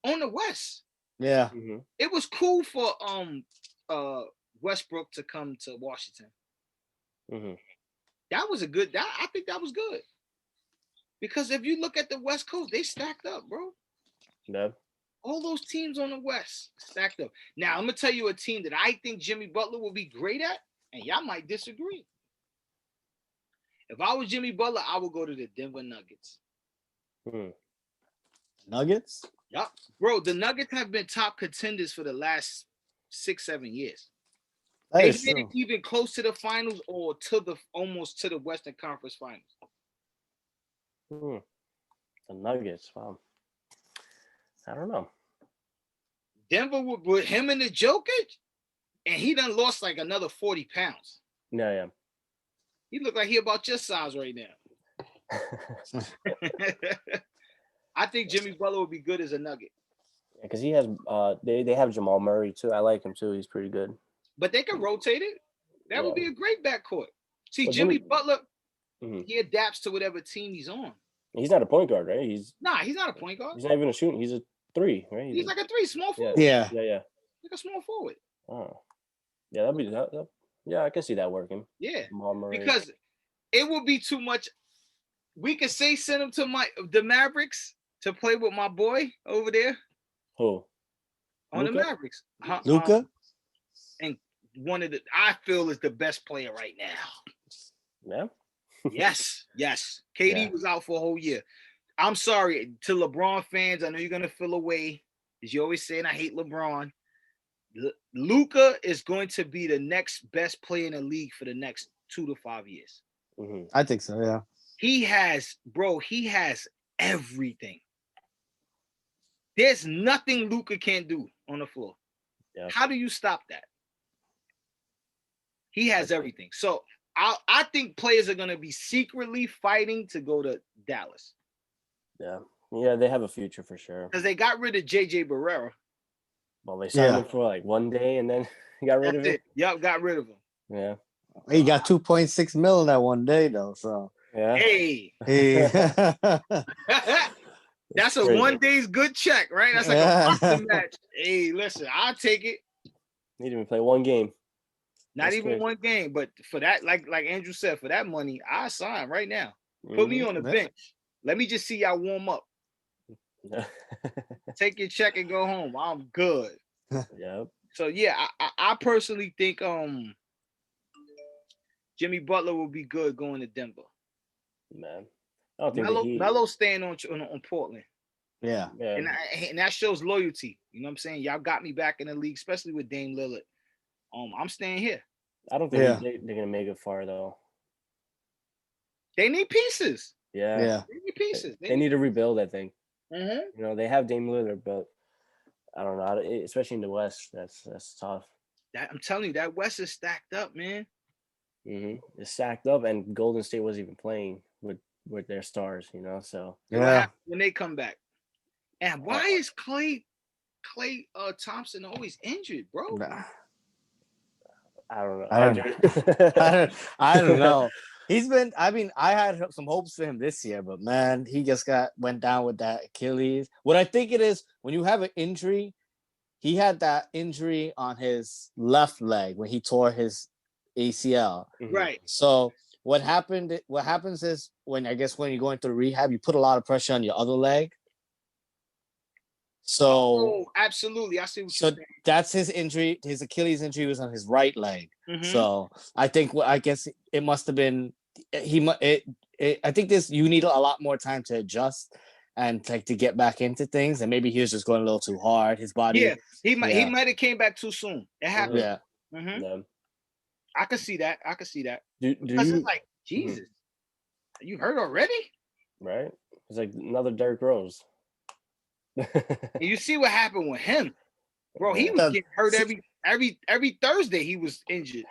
on the West. Yeah. Mm-hmm. It was cool for Westbrook to come to Washington. Mm-hmm. That was I think that was good. Because if you look at the West Coast, they stacked up, bro. Yeah. All those teams on the West stacked up. Now, I'm going to tell you a team that I think Jimmy Butler will be great at, and y'all might disagree. If I was Jimmy Butler, I would go to the Denver Nuggets. Nuggets? Yep. Bro, the Nuggets have been top contenders for the last 6-7 years. They've been even close to the finals or almost to the Western Conference Finals. The Nuggets, wow. I don't know. Denver with him and the Jokic, and he done lost another 40 pounds. Yeah. He look like he about your size right now. I think Jimmy Butler would be good as a Nugget. Yeah, because he has they have Jamal Murray too. I like him too. He's pretty good. But they can rotate it. That would be a great backcourt. See, Jimmy Butler, he adapts to whatever team he's on. He's not a point guard, right? He's not a point guard. He's not even a shooting. He's a 3, right? He's like a 3, small forward. Yeah. Like a small forward. Oh. Yeah, that'd be that. Yeah, I can see that working. Yeah. Because it would be too much. We could send him to the Mavericks to play with my boy over there. Who? On Luka? The Mavericks. Luka? And I feel is the best player right now. Yeah. Yes. KD was out for a whole year. I'm sorry to LeBron fans. I know you're gonna feel away, as you always saying I hate LeBron. Luka is going to be the next best player in the league for the next 2 to 5 years. Mm-hmm. I think so. Yeah. He has everything. There's nothing Luka can't do on the floor. Yeah. How do you stop that? He has everything. So I think players are going to be secretly fighting to go to Dallas. Yeah, they have a future for sure. Because they got rid of JJ Barrera. Well, they signed him for 1 day and then got rid of him. Yep, got rid of him. Yeah. He got 2.6 million that 1 day though. So hey. That's a crazy. 1 day's good check, right? That's like a boxing match. Hey, listen, I'll take it. He didn't even play 1 game. Not even crazy. 1 game, but for that, like Andrew said, for that money, I sign right now. Put me on the bench. Let me just see y'all warm up. Take your check and go home. I'm good. Yep. So yeah, I personally think Jimmy Butler will be good going to Denver. Man, I don't think Melo staying on Portland. Yeah. Yeah. And that shows loyalty. You know what I'm saying? Y'all got me back in the league, especially with Dame Lillard. I'm staying here. I don't think Yeah. they're gonna make it far though. They need pieces. Yeah. Yeah. They need pieces. They need to rebuild, I think. Mm-hmm. You know, they have Dame Lillard, but I don't know, especially in the West, that's tough. I'm telling you, that West is stacked up, man. It's stacked up, and Golden State was even playing with their stars, you know. So What Yeah. happens when they come back? And why is Klay Thompson always injured, bro? Nah. I don't know. I don't know. He's been. I mean, I had some hopes for him this year, but man, he just went down with that Achilles. What I think it is, when you have an injury, he had that injury on his left leg when he tore his ACL. Right. So what happened? What happens is when you're going through rehab, you put a lot of pressure on your other leg. So absolutely, I see what you're saying. That's his injury. His Achilles injury was on his right leg. Mm-hmm. So I think I guess it must have been I think you need a lot more time to adjust and like to get back into things, and maybe he was just going a little too hard. His body. Yeah, he might have came back too soon. It happened. Yeah. Mm-hmm. Yeah. I could see that. Because it's like, Jesus, you hurt already? Right. It's like another Derrick Rose. And you see what happened with him, bro. He was getting hurt every Thursday. He was injured.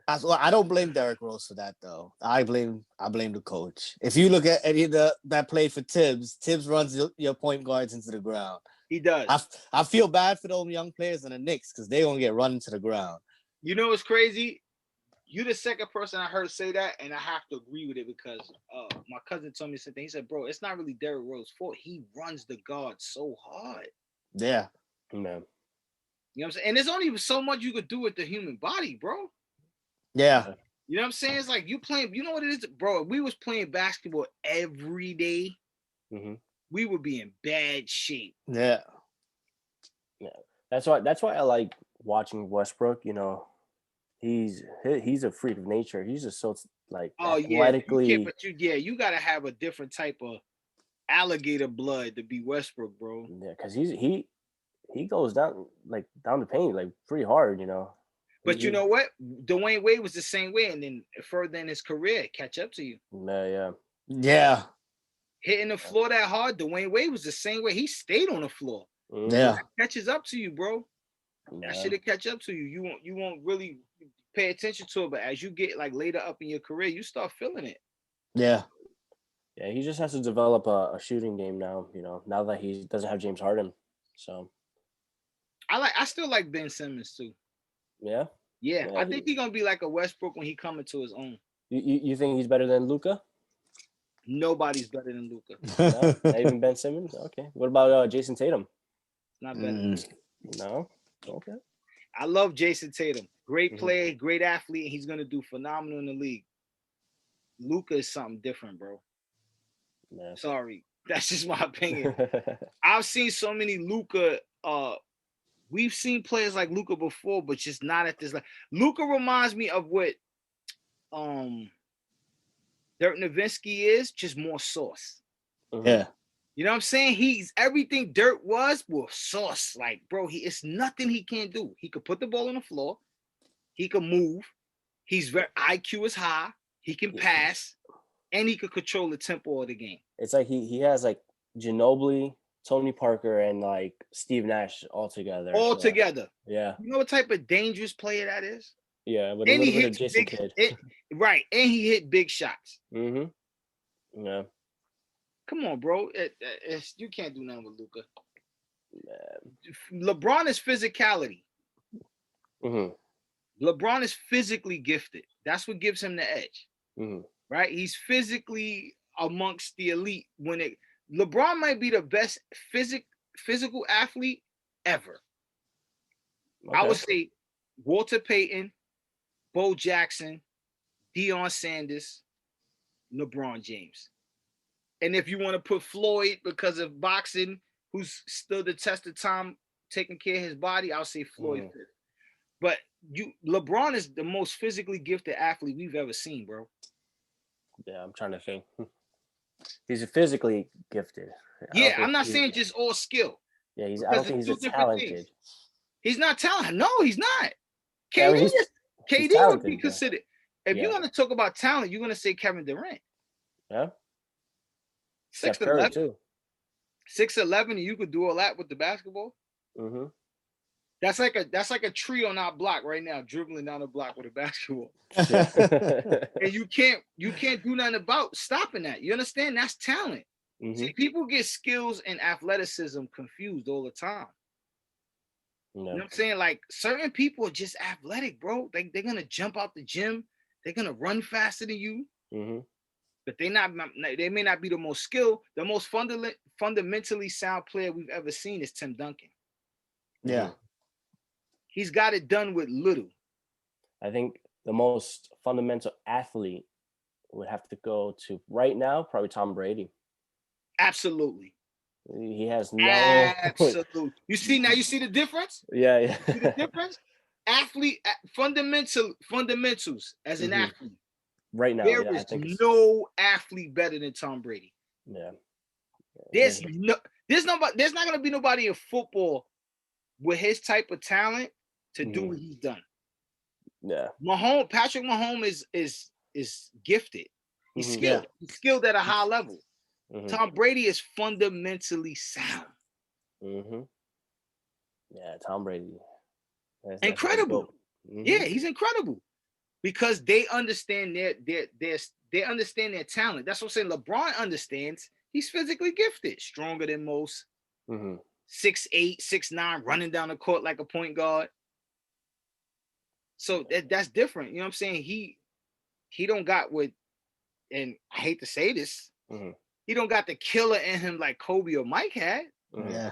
I don't blame Derrick Rose for that though. I blame the coach. If you look at any of that played for Tibbs runs your point guards into the ground. He does. I feel bad for those young players in the Knicks because they're gonna get run into the ground. You know what's crazy? You're the second person I heard say that, and I have to agree with it because my cousin told me something. He said, "Bro, it's not really Derrick Rose's fault. He runs the guard so hard." Yeah, man. You know what I'm saying? And there's only so much you could do with the human body, bro. Yeah. You know what I'm saying? It's like you playing. You know what it is, bro? If we was playing basketball every day, we would be in bad shape. Yeah. That's why I like watching Westbrook. You know. He's a freak of nature. He's just so like athletically. Yeah, you gotta have a different type of alligator blood to be Westbrook, bro. Yeah, because he goes down the paint like pretty hard, you know. But you know what? Dwayne Wade was the same way, and then further in his career, catch up to you. Yeah. Hitting the floor that hard, Dwayne Wade was the same way. He stayed on the floor. Yeah, that catches up to you, bro. That shit'll catch up to you. You won't really pay attention to it, but as you get like later up in your career, you start feeling it. Yeah. Yeah, he just has to develop a shooting game now, you know, now that he doesn't have James Harden. So I still like Ben Simmons too. Yeah. I think he's gonna be like a Westbrook when he coming to his own. You think he's better than Luka? Nobody's better than Luka. No, not even Ben Simmons. Okay. What about Jason Tatum? Not better. No. Okay. I love Jason Tatum. Great player, great athlete, and he's gonna do phenomenal in the league. Luka is something different, bro. Yeah. Sorry, that's just my opinion. I've seen so many Luka. We've seen players like Luka before, but just not at this level. Luka reminds me of what Dirk Nowitzki is, just more sauce. Yeah. You know what I'm saying? He's everything Dirk was with sauce. Like, bro, it's nothing he can't do. He could put the ball on the floor. He can move. He's very IQ is high. He can pass, and he could control the tempo of the game. It's like he has like Ginobili, Tony Parker, and like Steve Nash all together. Yeah. You know what type of dangerous player that is? Yeah, with a little bit of Jason Kidd. Right, and he hit big shots. Yeah. Come on, bro. You can't do nothing with Luka. LeBron is physicality. LeBron is physically gifted. That's what gives him the edge. Right? He's physically amongst the elite. LeBron might be the best physical athlete ever. Okay. I would say Walter Payton, Bo Jackson, Deion Sanders, LeBron James. And if you want to put Floyd because of boxing, who's stood the test of time taking care of his body, I'll say Floyd. But LeBron is the most physically gifted athlete we've ever seen, bro. Yeah, I'm trying to think. He's physically gifted. Yeah, I'm not saying just all skill. Yeah, I don't think he's a talented. He's not talented. No, he's not. Yeah, I mean, KD would be considered. If you're gonna talk about talent, you're gonna say Kevin Durant. Yeah. 6'11" too. 6'11", and you could do all that with the basketball. Mm-hmm. That's like a tree on our block right now, dribbling down the block with a basketball. And you can't do nothing about stopping that. You understand? That's talent. Mm-hmm. See, people get skills and athleticism confused all the time. No. You know what I'm saying? Like, certain people are just athletic, bro. They're gonna jump out the gym. They're gonna run faster than you. Mm-hmm. But they may not be the most skilled. The most fundamentally sound player we've ever seen is Tim Duncan. Yeah. He's got it done with little. I think the most fundamental athlete would have to go to right now, probably Tom Brady. Absolutely. He has no. Absolutely. You see the difference? Yeah. See the difference? Athlete fundamentals as an athlete. Right now, there is no athlete better than Tom Brady. Yeah. There's not gonna be nobody in football with his type of talent to do what he's done. Yeah. Patrick Mahomes is gifted. He's skilled. Yeah. He's skilled at a high level. Mm-hmm. Tom Brady is fundamentally sound. Mm-hmm. Yeah, Tom Brady. That's incredible. Yeah, he's incredible because they understand they understand their talent. That's what I'm saying. LeBron understands. He's physically gifted, stronger than most. 6'8", 6'9", running down the court like a point guard. So that's different. You know what I'm saying? He don't got what, and I hate to say this, he don't got the killer in him like Kobe or Mike had. Yeah.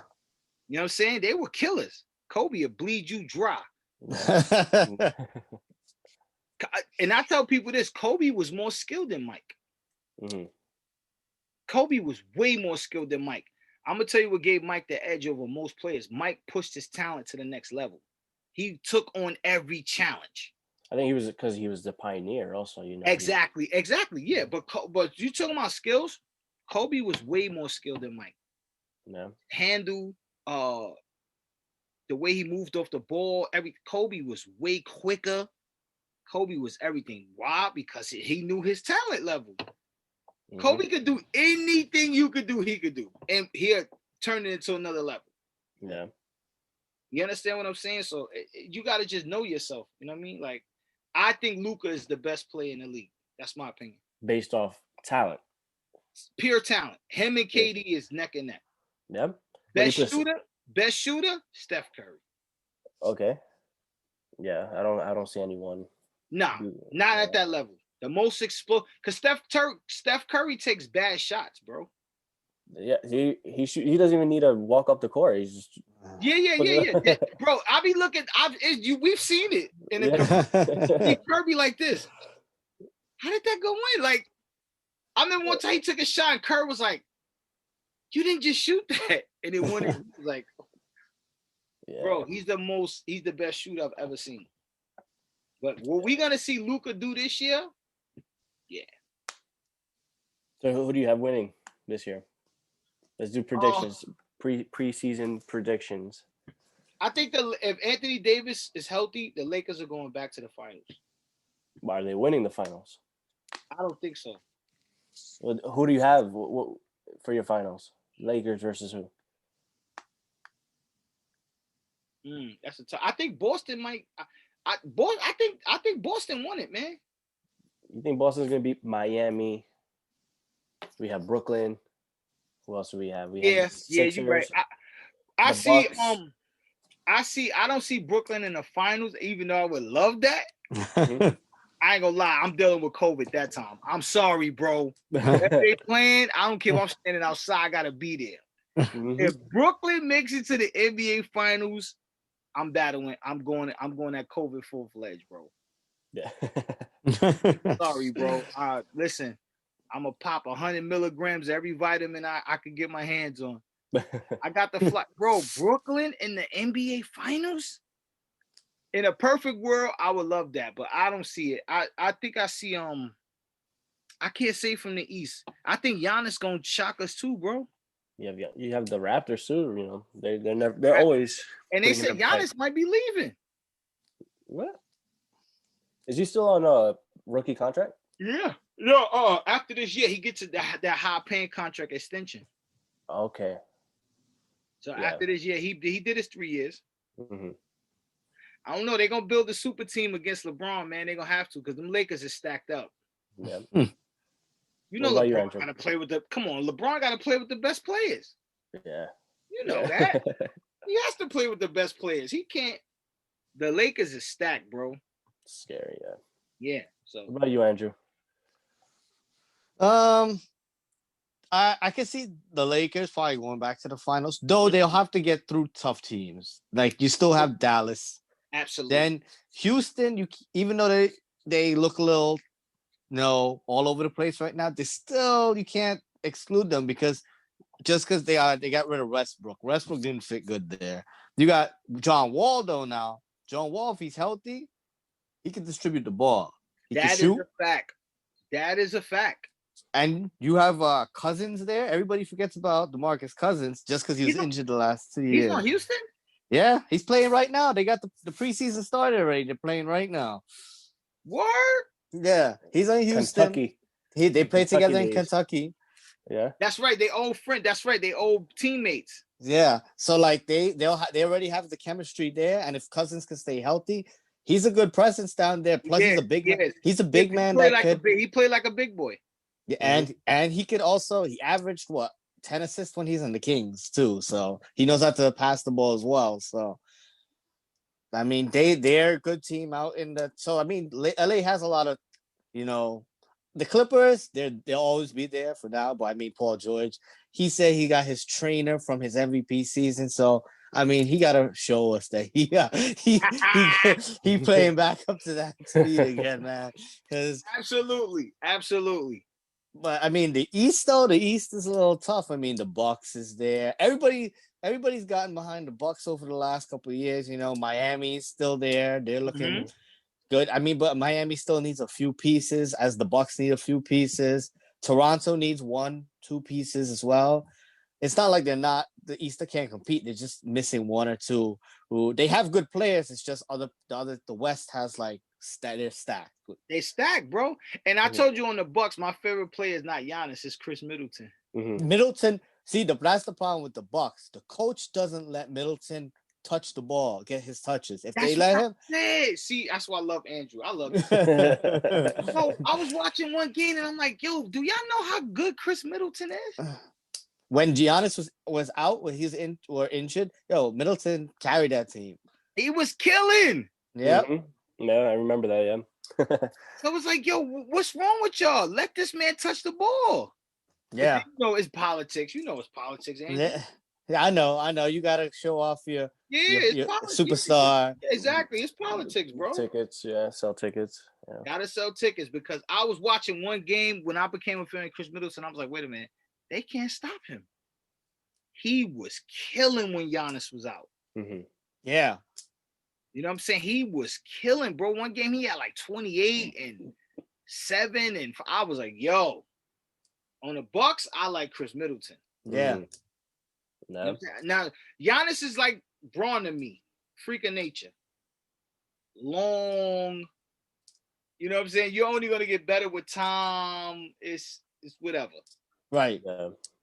You know what I'm saying? They were killers. Kobe will bleed you dry. And I tell people this, Kobe was more skilled than Mike. Kobe was way more skilled than Mike. I'm going to tell you what gave Mike the edge over most players. Mike pushed his talent to the next level. He took on every challenge. I think because he was the pioneer also, you know. Exactly. Yeah, but you talking about skills, Kobe was way more skilled than Mike. Yeah. Handle, the way he moved off the ball, Kobe was way quicker. Kobe was everything. Why? Because he knew his talent level. Kobe could do anything you could do, he could do. And he'll turn it into another level. Yeah. You understand what I'm saying? So you got to just know yourself. You know what I mean? Like, I think Luka is the best player in the league. That's my opinion. Based off talent. Pure talent. Him and KD is neck and neck. Yep. Best shooter, Steph Curry. Okay. Yeah, I don't see anyone. Nah, not at that level. The most explosive, because Steph Curry takes bad shots, bro. Yeah, he doesn't even need to walk up the court. He's just yeah. Bro, I be looking. We've seen it in the Kirby like this. How did that go in? Like, I remember one time he took a shot and Kerr was like, "You didn't just shoot that," and it went. He was like, "Bro, he's the best shooter I've ever seen." But what we gonna see Luka do this year? Yeah. So who do you have winning this year? Let's do predictions. Preseason predictions. I think if Anthony Davis is healthy, the Lakers are going back to the finals. Why are they winning the finals? I don't think so. Who do you have for your finals? Lakers versus who? That's a tough. I think Boston might. I think Boston won it, man. You think Boston's gonna beat Miami? We have Brooklyn. Who else do we have? Yeah, you're right. I see. I don't see Brooklyn in the finals, even though I would love that. I ain't gonna lie, I'm dealing with COVID that time. I'm sorry, bro. If they playing, I don't care if I'm standing outside. I gotta be there. If Brooklyn makes it to the NBA finals, I'm battling. I'm going at COVID full-fledged, bro. Yeah. Sorry, bro. Listen, I'm gonna pop 100 milligrams every vitamin I could get my hands on. I got the flight, bro. Brooklyn in the NBA finals. In a perfect world, I would love that, but I don't see it. I think I see I can't say from the East. I think Giannis gonna shock us too, bro. You have the Raptors too. You know, they're always. And they said Giannis might be leaving. What? Is he still on a rookie contract? Yeah. No, after this year, he gets that high paying contract extension. Okay. So after this year, he did his 3 years. Mm-hmm. I don't know. They're gonna build a super team against LeBron, man. They're gonna have to because them Lakers is stacked up. Yeah. You know, LeBron gotta play with LeBron gotta play with the best players. Yeah. You know that. He has to play with the best players. He can't. The Lakers is stacked, bro. Scary, yeah. Yeah. So what about you, Andrew? I can see the Lakers probably going back to the finals, though they'll have to get through tough teams. Like you still have Dallas. Absolutely. Then Houston, even though they look a little, all over the place right now, you can't exclude them because they got rid of Westbrook. Westbrook didn't fit good there. You got John Wall though now. John Wall, if he's healthy, he can distribute the ball. He can shoot. That is a fact. And you have Cousins there. Everybody forgets about DeMarcus Cousins just because he was injured the last 2 years. He's on Houston? Yeah, he's playing right now. They got the preseason started already. They're playing right now. Word? Yeah, he's on Houston. Kentucky. They played together in Kentucky. Yeah. That's right. They old friend. That's right. They old teammates. Yeah. So like they already have the chemistry there, and if Cousins can stay healthy, he's a good presence down there. Plus, he's a big man. He's a big man he played like a big boy. Yeah, and he could also he averaged 10 assists when he's in the Kings too. So he knows how to pass the ball as well. So I mean they're a good team out in the. So I mean LA has a lot of, the Clippers. They'll always be there for now. But I mean Paul George, he said he got his trainer from his MVP season. So I mean he got to show us that he playing back up to that speed again, man. Because absolutely. But I mean, the East is a little tough. I mean, the Bucks is there. Everybody's gotten behind the Bucks over the last couple of years. Miami's still there. They're looking good. I mean, but Miami still needs a few pieces, as the Bucks need a few pieces. Toronto needs 1-2 pieces as well. It's not like the East can't compete. They're just missing 1 or 2. Who they have good players. It's just the West has they're stacked. They stacked, bro. And I told you on the Bucks, my favorite player is not Giannis, it's Chris Middleton. Mm-hmm. Middleton, that's the problem with the Bucks. The coach doesn't let Middleton touch the ball, get his touches. If they let him, see, that's why I love Andrew. I love him. No, I was watching one game and I'm like, yo, do y'all know how good Chris Middleton is? When Giannis was out, when he's injured, Middleton carried that team. He was killing. Yep. Mm-hmm. No, I remember that, yeah. So I was like, yo, what's wrong with y'all? Let this man touch the ball. Yeah. It's politics. It's politics, Andrew. Yeah, I know. You gotta show off your superstar. Yeah, exactly. It's politics, bro. Tickets, sell tickets. Yeah. Gotta sell tickets because I was watching one game when I became a fan of Chris Middleton. I was like, wait a minute, they can't stop him. He was killing when Giannis was out. Mm-hmm. Yeah. You know what I'm saying? He was killing, bro. One game he had 28 and 7, and I was like, yo, on the Bucks, I like Chris Middleton. Yeah. No. Now, Giannis is like Braun to me. Freak of nature. Long. You know what I'm saying? You're only going to get better with time. It's whatever. Right.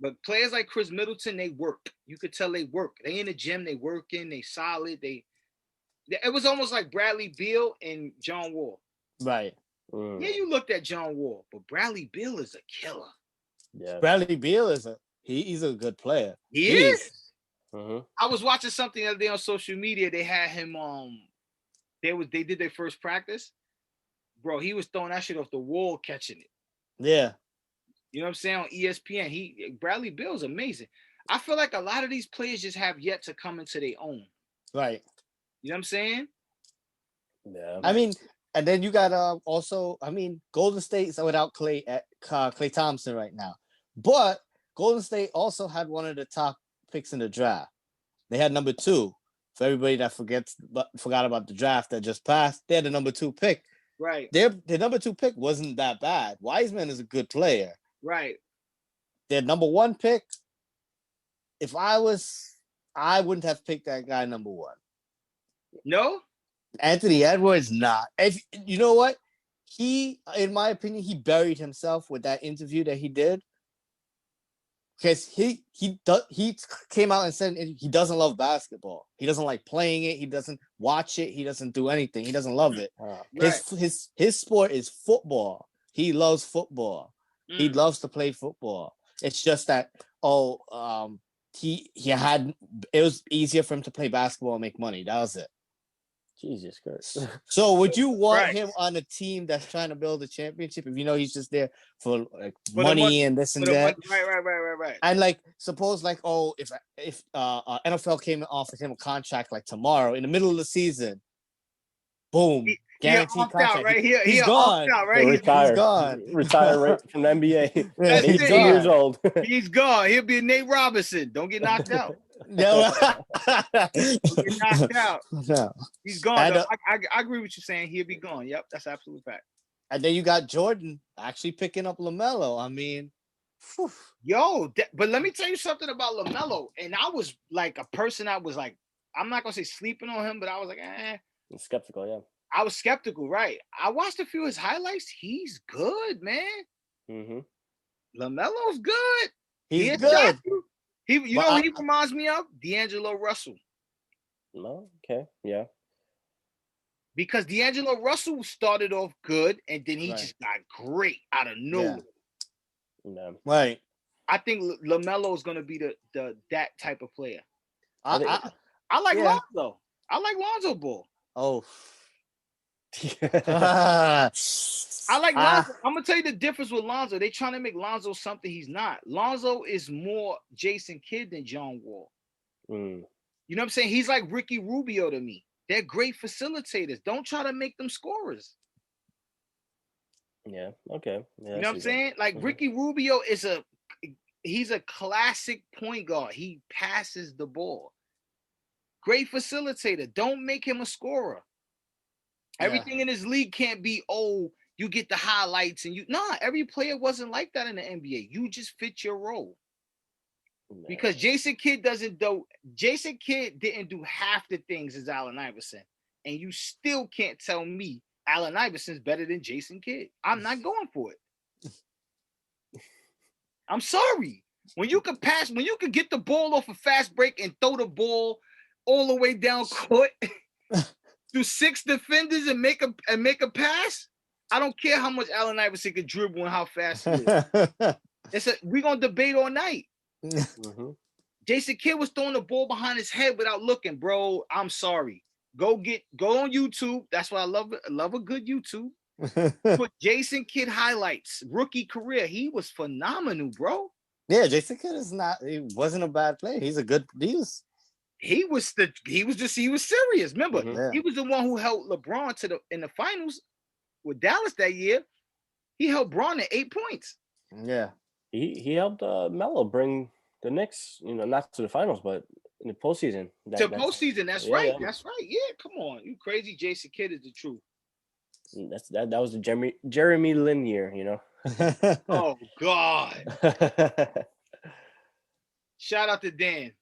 But players like Chris Middleton, they work. You could tell they work. They in the gym, they working, they solid. It was almost like Bradley Beal and John Wall. Right. Yeah, you looked at John Wall, but Bradley Beal is a killer. Yeah. Bradley Beal he's a good player. He is. Mm-hmm. I was watching something the other day on social media. They had him they did their first practice. Bro, he was throwing that shit off the wall, catching it. Yeah. You know what I'm saying? On ESPN. Bradley Beal is amazing. I feel like a lot of these players just have yet to come into their own. Right. You know what I'm saying? Yeah. I mean, and then you got also, Golden State's without Klay Thompson right now. But Golden State also had one of the top picks in the draft. They had number 2. For everybody that forgot about the draft that just passed, they had the number 2 pick. Right. Their number 2 pick wasn't that bad. Wiseman is a good player. Right. Their number 1 pick, if I wouldn't have picked that guy number 1. No? Anthony Edwards, not. If you know what, he, in my opinion, he buried himself with that interview that he did. Because he came out and said he doesn't love basketball. He doesn't like playing it. He doesn't watch it. He doesn't do anything. He doesn't love it. Right. His sport is football. He loves football. He loves to play football. It's just that it was easier for him to play basketball and make money. That was it. Jesus Christ. So would you want him on a team that's trying to build a championship if you know he's just there for like money and this and that? Right. And like suppose like if NFL came and offered him a contract like tomorrow in the middle of the season, boom, guaranteed contract. Right? He's gone. Out, right? He's gone. Retire right from the NBA. Yeah, he's 2 years old. He's gone. He'll be Nate Robinson. Don't get knocked out. No. Don't get knocked out. No. He's gone. And, I agree with you saying he'll be gone. Yep, that's absolute fact. And then you got Jordan actually picking up LaMelo. I mean, whew. But let me tell you something about LaMelo. And I was like a person I was like, I'm not gonna say sleeping on him, but I was like, I'm skeptical, yeah. I was skeptical, right? I watched a few of his highlights. He's good, man. LaMelo's good. He's good. He reminds me of D'Angelo Russell. No, okay, yeah. Because D'Angelo Russell started off good, and then he just got great out of nowhere. Yeah. Right. I think LaMelo is going to be the that type of player. I like Lonzo. I like Lonzo Ball. Oh. I like Lonzo. I'm gonna tell you the difference with Lonzo. They trying to make Lonzo something he's not. Lonzo is more Jason Kidd than John Wall. You know what I'm saying? He's like Ricky Rubio to me. They're great facilitators. Don't try to make them scorers. Yeah. Okay. Yeah, you know what I'm saying? Like Ricky Rubio he's a classic point guard. He passes the ball. Great facilitator. Don't make him a scorer. Everything in this league can't be, you get the highlights and every player wasn't like that in the NBA. You just fit your role. No. Because Jason Kidd didn't do half the things as Allen Iverson. And you still can't tell me Allen Iverson's better than Jason Kidd. I'm not going for it. I'm sorry. When you could get the ball off a fast break and throw the ball all the way down court through 6 defenders and make a pass, I don't care how much Allen Iverson could dribble and how fast he is. We're gonna debate all night. Jason Kidd was throwing the ball behind his head without looking, bro. I'm sorry. Go on YouTube. That's why I love it. I love a good YouTube. Put Jason Kidd highlights, rookie career. He was phenomenal, bro. Yeah, Jason Kidd he wasn't a bad player. He was serious. Remember, he was the one who held LeBron in the finals with Dallas that year. He held Bron at 8 points. Yeah. He helped Melo bring the Knicks, not to the finals, but in the postseason. Postseason, that's right. Yeah. That's right. Yeah, come on. You crazy. Jason Kidd is the truth. That was the Jeremy Lin year, Oh, God. Shout out to Dan.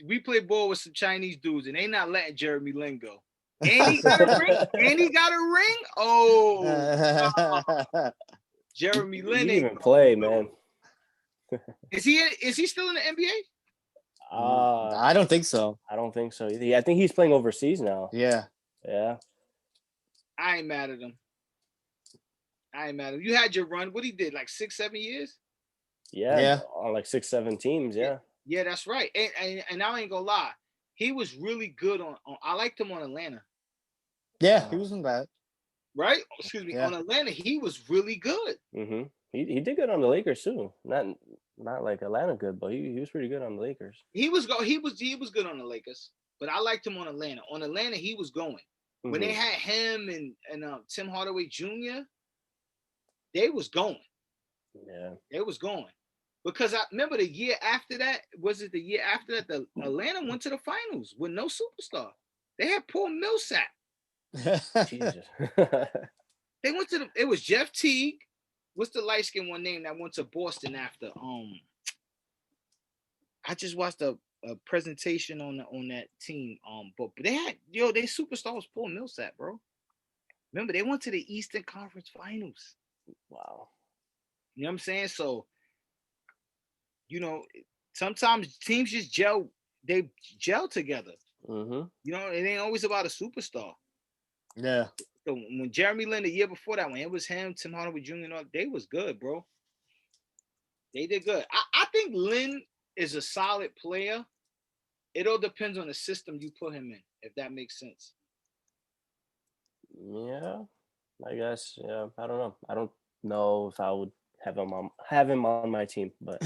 We play ball with some Chinese dudes, and they not letting Jeremy Lin go. And he got a ring. Oh, Jeremy Lin didn't even play, man. Is he still in the NBA? I don't think so. I don't think so either. I think he's playing overseas now. Yeah. I ain't mad at him. You had your run. What he did, like 6-7 years? Yeah. On like 6-7 teams. Yeah. Yeah, that's right. And I ain't gonna lie, he was really good on. I liked him on Atlanta. Yeah, he wasn't bad. Right? Excuse me. Yeah. On Atlanta, he was really good. He did good on the Lakers too. Not like Atlanta good, but he was pretty good on the Lakers. He was good on the Lakers, but I liked him on Atlanta. On Atlanta, he was going. When they had him and Tim Hardaway Jr., they was going. Yeah, they was going. Because I remember the year after that, the Atlanta went to the finals with no superstar. They had Paul Millsap. Jesus. They went to it was Jeff Teague. What's the light skinned one name that went to Boston after? I just watched a presentation on that team. But they had their superstar was Paul Millsap, bro. Remember, they went to the Eastern Conference Finals. Wow. You know what I'm saying? So, sometimes teams just gel. They gel together. Mm-hmm. It ain't always about a superstar. Yeah. So when Jeremy Lin the year before that, when it was him, Tim Hardaway Jr., they was good, bro. They did good. I think Lin is a solid player. It all depends on the system you put him in, if that makes sense. Yeah, I guess. Yeah, I don't know. I don't know if I would have him on my team, but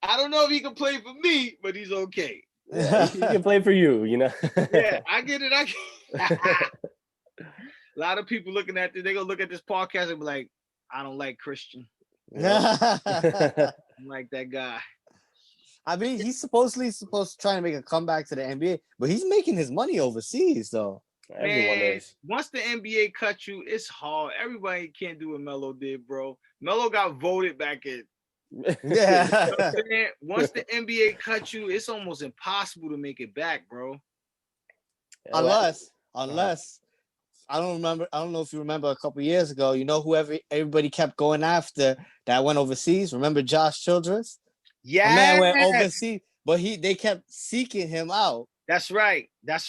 I don't know if he can play for me, but he's okay. Yeah, he can play for you, Yeah, I get it. A lot of people looking at this, they gonna look at this podcast and be like, I don't like Christian. I don't like that guy. I mean, he's supposed to try and make a comeback to the NBA, but he's making his money overseas, though. Everyone is. Once the NBA cut you, it's hard. Everybody can't do what Melo did, bro. Melo got voted back in. Yeah. Once the NBA cut you, it's almost impossible to make it back, bro. Unless I don't know if you remember a couple years ago, who everybody kept going after that went overseas. Remember Josh Childress? Yeah, the man went overseas, but they kept seeking him out. That's right. But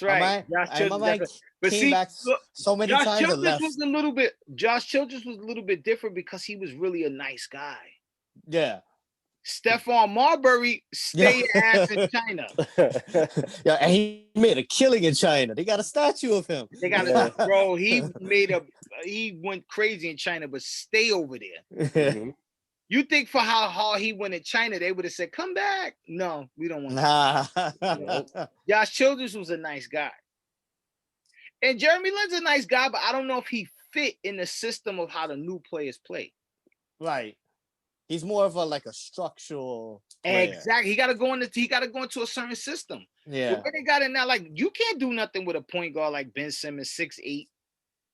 came back so many Josh times. Josh Childress was a little bit different because he was really a nice guy. Yeah. Stephon Marbury stayed ass in China. Yeah, and he made a killing in China. They got a statue of him. Bro. He went crazy in China, but stay over there. Mm-hmm. You think for how hard he went in China, they would have said, "Come back." No, we don't want to. Josh Childress was a nice guy, and Jeremy Lin's a nice guy, but I don't know if he fit in the system of how the new players play. Right. He's more of a structural player. Exactly. He got to go into a certain system. Yeah. But they got in now, you can't do nothing with a point guard like Ben Simmons, 6'8".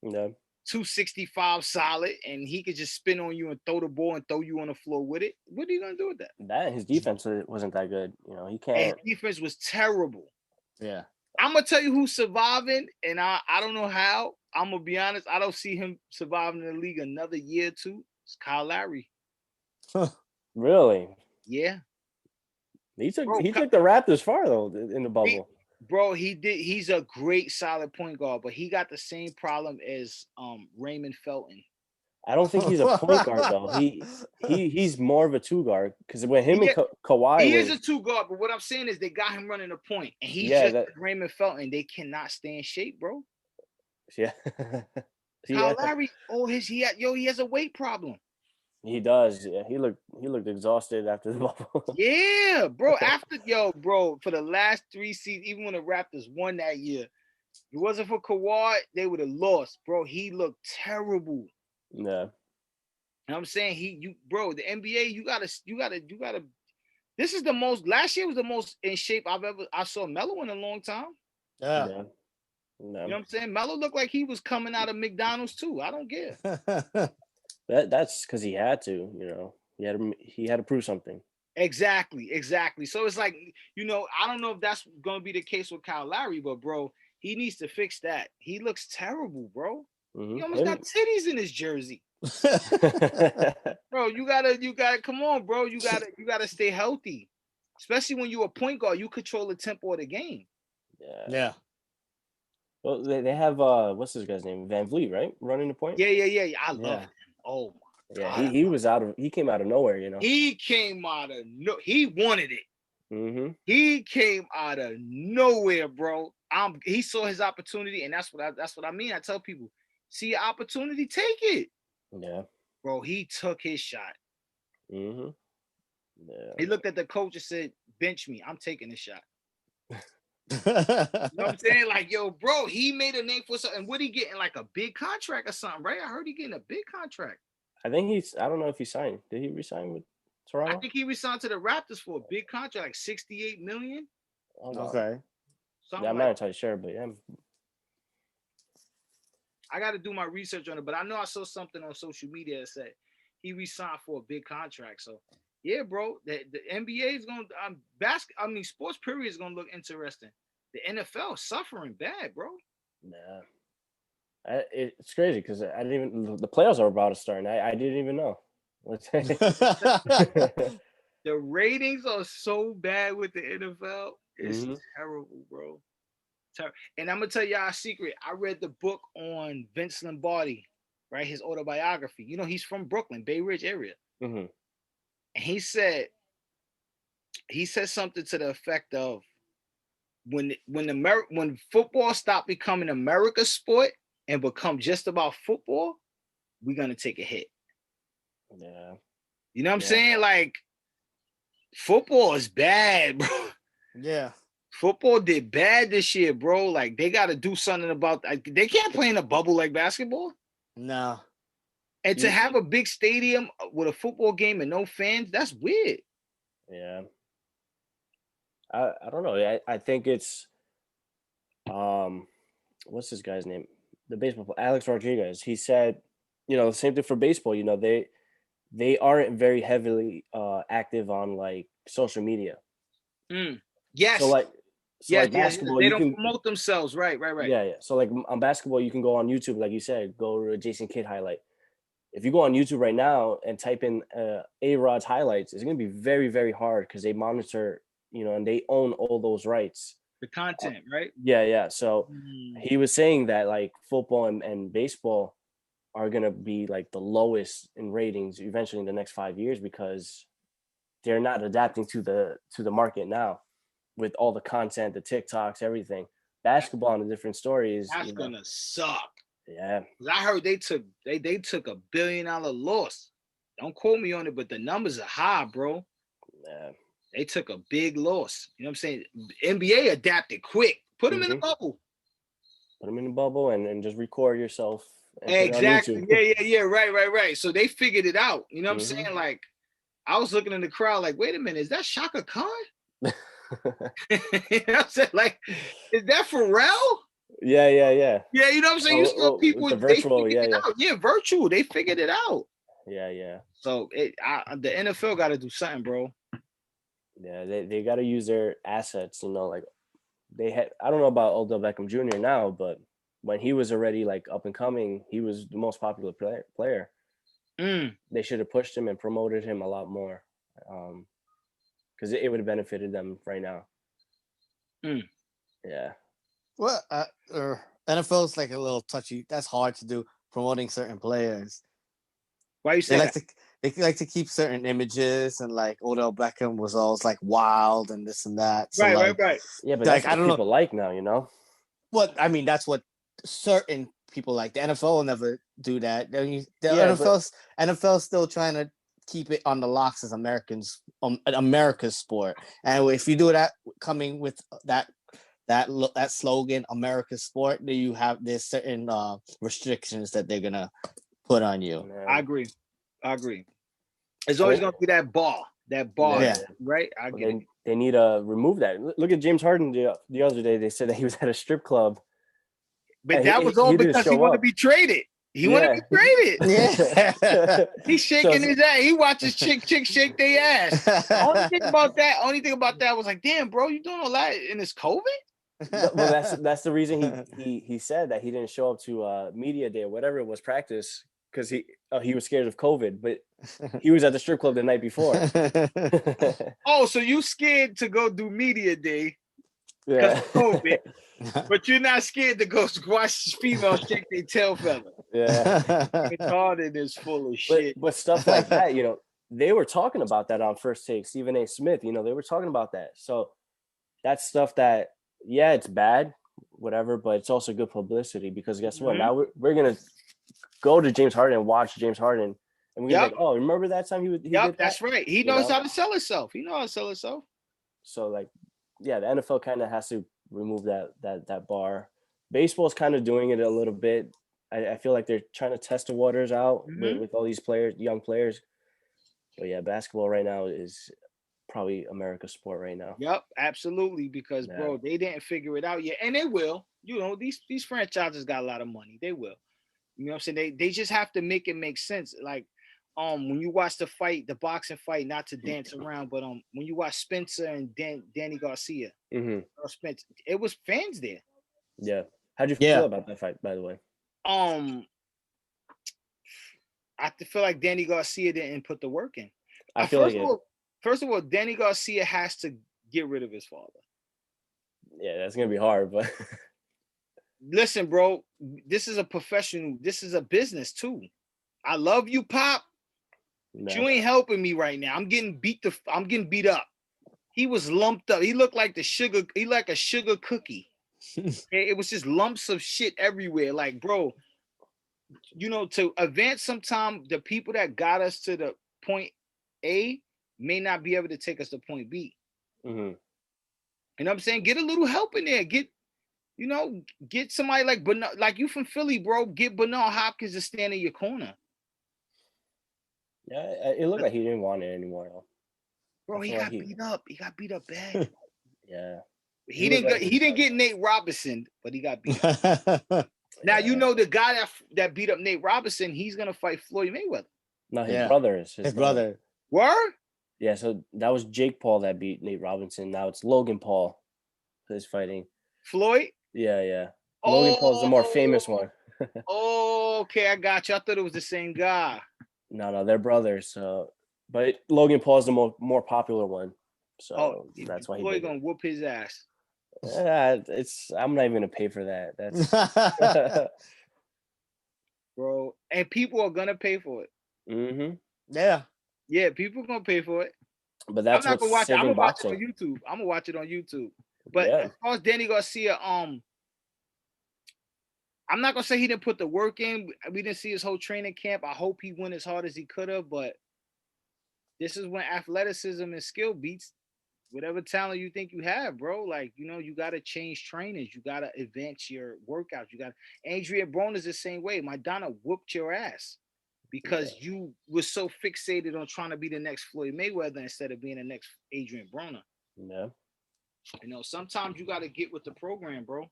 No. 265 solid, and he could just spin on you and throw the ball and throw you on the floor with it. What are you gonna do with that? That his defense wasn't that good. He can't. And his defense was terrible. Yeah. I'm gonna tell you who's surviving, and I don't know how. I'm gonna be honest. I don't see him surviving in the league another year or two. It's Kyle Lowry. Really? Yeah. He took the Raptors far though in the bubble. He did. He's a great, solid point guard, but he got the same problem as Raymond Felton. I don't think he's a point guard though. He's more of a two guard because when him and Kawhi, he is a two guard. But what I'm saying is they got him running a point, and he's like Raymond Felton. They cannot stay in shape, bro. Yeah. Kyle Lowry, he has a weight problem. He does. Yeah, he looked exhausted after the bubble. Yeah, bro. For the last 3 seasons, even when the Raptors won that year, if it wasn't for Kawhi, they would have lost, bro. He looked terrible. Yeah. You know what I'm saying? The NBA, you gotta. This is the most. Last year was the most in shape I saw Melo in a long time. Yeah. No. You know what I'm saying? Melo looked like he was coming out of McDonald's too. I don't get it. That's because he had to, he had to prove something. Exactly. So it's like, I don't know if that's going to be the case with Kyle Lowry, but bro, he needs to fix that. He looks terrible, bro. Mm-hmm. He almost got titties in his jersey. Bro, you gotta, come on, bro. You gotta stay healthy. Especially when you're a point guard, you control the tempo of the game. Yeah. Well, they have, what's this guy's name? Van Vliet, right? Running the point? Yeah. I love him. Oh my God. Yeah, he came out of nowhere, He came out of he wanted it. Mm-hmm. He came out of nowhere, bro. He saw his opportunity, and that's what I mean. I tell people, see your opportunity, take it. Yeah. Bro, he took his shot. Mm-hmm. Yeah. He looked at the coach and said, bench me. I'm taking this shot. You know what I'm saying? Like, yo, bro, he made a name for something. What he getting, like a big contract or something, right? I heard he getting a big contract. I think I don't know if he signed. Did he resign with Toronto? I think he resigned to the Raptors for a big contract, like 68 million. Oh, wow. Okay. Something Yeah, I'm like not entirely sure, but yeah. I got to do my research on it, but I know I saw something on social media that said he resigned for a big contract. So yeah, bro, the NBA is going to sports period is going to look interesting. The NFL is suffering bad, bro. Yeah. It's crazy because I didn't even the playoffs are about to start. And I didn't even know. The ratings are so bad with the NFL. It's terrible, bro. And I'm gonna tell y'all a secret. I read the book on Vince Lombardi, right? His autobiography. You know, he's from Brooklyn, Bay Ridge area. Mm-hmm. And he said something to the effect of when football stopped becoming America's sport and become just about football, we're gonna take a hit. Yeah. You know what I'm saying? Like, football is bad, bro. Yeah. Football did bad this year, bro. Like, they got to do something about that. They can't play in a bubble like basketball. No. And to have a big stadium with a football game and no fans, that's weird. Yeah. I don't know. I think it's what's this guy's name? The baseball player, Alex Rodriguez. He said, the same thing for baseball. They aren't very heavily active on like social media. Yes. So like basketball, they don't promote themselves. Right. Yeah. So like on basketball, you can go on YouTube, like you said, go to a Jason Kidd highlight. If you go on YouTube right now and type in A-Rod's highlights, it's going to be very, very hard because they monitor, and they own all those rights. The content, right? Yeah. So he was saying that like football and baseball are going to be like the lowest in ratings eventually in the next 5 years because they're not adapting to the market now with all the content, the TikToks, everything. Basketball on a different story is that's gonna suck. Yeah. I heard they took $1 billion loss. Don't quote me on it, but the numbers are high, bro. Yeah. They took a big loss. You know what I'm saying? NBA adapted quick. Put them in the bubble. Put them in the bubble and just record yourself. And exactly. Yeah. Right. So they figured it out. You know what I'm saying? Like, I was looking in the crowd like, wait a minute, is that Shaka Khan? You know what I'm saying? Like, is that Pharrell? Yeah. Yeah, you know what I'm saying? You saw people, the virtual, they figured it out. Yeah, virtual. They figured it out. Yeah. So the NFL got to do something, bro. Yeah, they got to use their assets. Like they had. I don't know about Odell Beckham Jr. now, but when he was already like up and coming, he was the most popular player. They should have pushed him and promoted him a lot more, because it would have benefited them right now. Yeah. Well, NFL is like a little touchy. That's hard to do, promoting certain players. Why you say they like to keep certain images, and like Odell Beckham was always like wild and this and that. So, right. Yeah, but that's what people like now. What I mean, that's what certain people like. The NFL will never do that. NFL's still trying to keep it on the locks as America's sport. And if you do that, coming with that slogan, America's sport, then there's certain restrictions that they're gonna put on you. I agree. It's always gonna be that bar, right? I get it. They need to remove that. Look at James Harden the other day. They said that he was at a strip club, but that was all because he wanted to be traded. He wanted to be traded. Yeah. He's shaking his ass. He watches chicks shake their ass. Only thing about that was like, damn, bro, you doing all that in this COVID? Well, that's the reason he said that he didn't show up to media day or whatever it was, practice, because he was scared of COVID, but he was at the strip club the night before. Oh, so you scared to go do media day because of COVID, but you're not scared to go watch females shake their tail feather. Yeah. Harden is full of shit. But stuff like that, they were talking about that on First Take. Stephen A. Smith, they were talking about that. So that's stuff that, yeah, it's bad, whatever, but it's also good publicity because guess what? Now we're going to go to James Harden and watch James Harden. And we're like, oh, remember that time he did that? That's right. He knows how to sell himself. So like, yeah, the NFL kind of has to remove that bar. Baseball's kind of doing it a little bit. I feel like they're trying to test the waters out with all these young players. But yeah, basketball right now is probably America's sport right now. Yep, absolutely. Because Yeah. bro, they didn't figure it out yet, and they will. You know, these franchises got a lot of money. They will. You know what I'm saying? They just have to make it make sense. Like, when you watch the fight, the boxing fight, not to dance around, but when you watch Spencer and Danny Garcia, Mm-hmm. or Spencer, it was fans there. Yeah. How'd you Yeah. feel about that fight, by the way? I feel like Danny Garcia didn't put the work in. I feel like it. First of all, Danny Garcia has to get rid of his father. Yeah, that's gonna be hard, but listen, bro, this is a professional. This is a business too. I love you, Pop. But you ain't helping me right now. I'm getting beat up. He was lumped up. He looked like a sugar cookie. It was just lumps of shit everywhere. Like, bro, you know, to advance sometime, the people that got us to the point A may not be able to take us to point B. Mm-hmm. You know what I'm saying? Get a little help in there. Get somebody like Bernard, like you from Philly, bro. Get Bernard Hopkins to stand in your corner. Yeah, it looked like he didn't want it anymore, though. Bro, he got beat up. He got beat up bad. Yeah. He didn't get Nate Robinson, but he got beat up. Now, you know, the guy that beat up Nate Robinson, he's gonna fight Floyd Mayweather. No, his brother is his brother. Word? Yeah, so that was Jake Paul that beat Nate Robinson. Now it's Logan Paul who's fighting Floyd? Yeah. Logan Paul's the more famous one. Okay, I got you. I thought it was the same guy. No, they're brothers. So, but Logan Paul's the more popular one. So that's why Floyd gonna whoop his ass. I'm not even gonna pay for that. That's bro, and people are gonna pay for it. Mm-hmm. Yeah, people are gonna pay for it. But that's I'm not gonna watch it. I'm gonna watch it on YouTube. But as far as Danny Garcia, I'm not gonna say he didn't put the work in. We didn't see his whole training camp. I hope he went as hard as he could have, but this is when athleticism and skill beats whatever talent you think you have, bro. Like, you know, you gotta change trainers, you gotta advance your workouts. Adrian Broner's the same way. Madonna whooped your ass because you were so fixated on trying to be the next Floyd Mayweather instead of being the next Adrian Broner. Yeah. You know, sometimes you gotta get with the program, bro. You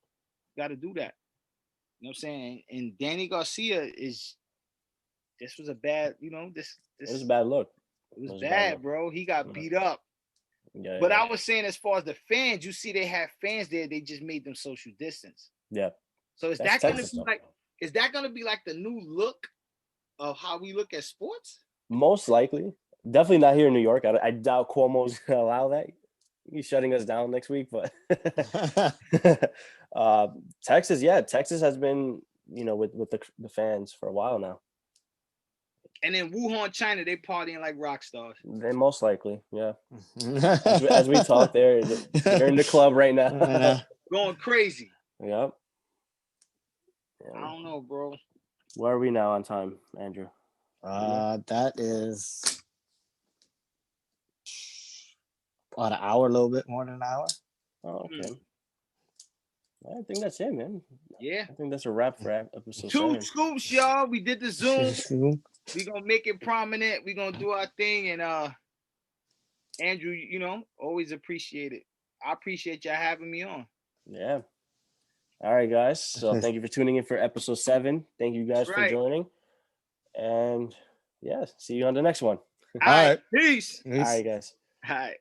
gotta do that. You know what I'm saying? And Danny Garcia this was a bad, you know, this it was a bad look. It was bad, bro. He got beat up. Yeah, but I was saying, as far as the fans, you see, they have fans there. They just made them social distance. Yeah. So is that going to be like? Is that going to be like the new look of how we look at sports? Most likely, definitely not here in New York. I doubt Cuomo's gonna allow that. He's shutting us down next week. But Texas, Texas has been, you know, with the fans for a while now. And in Wuhan, China, they partying like rock stars. They most likely, yeah. as we talk, they're in the club right now, going crazy. Yep. Yeah. I don't know, bro. Where are we now on time, Andrew? That is about an hour, a little bit more than an hour. Oh, okay. I think that's it, man. Yeah. I think that's a wrap for episode 2 scoops, y'all. We did the Zoom. We're going to make it prominent. We're going to do our thing. And Andrew, you know, always appreciate it. I appreciate y'all having me on. Yeah. All right, guys. So thank you for tuning in for episode 7. Thank you guys for joining. And see you on the next one. All right. Peace. All right, guys. All right.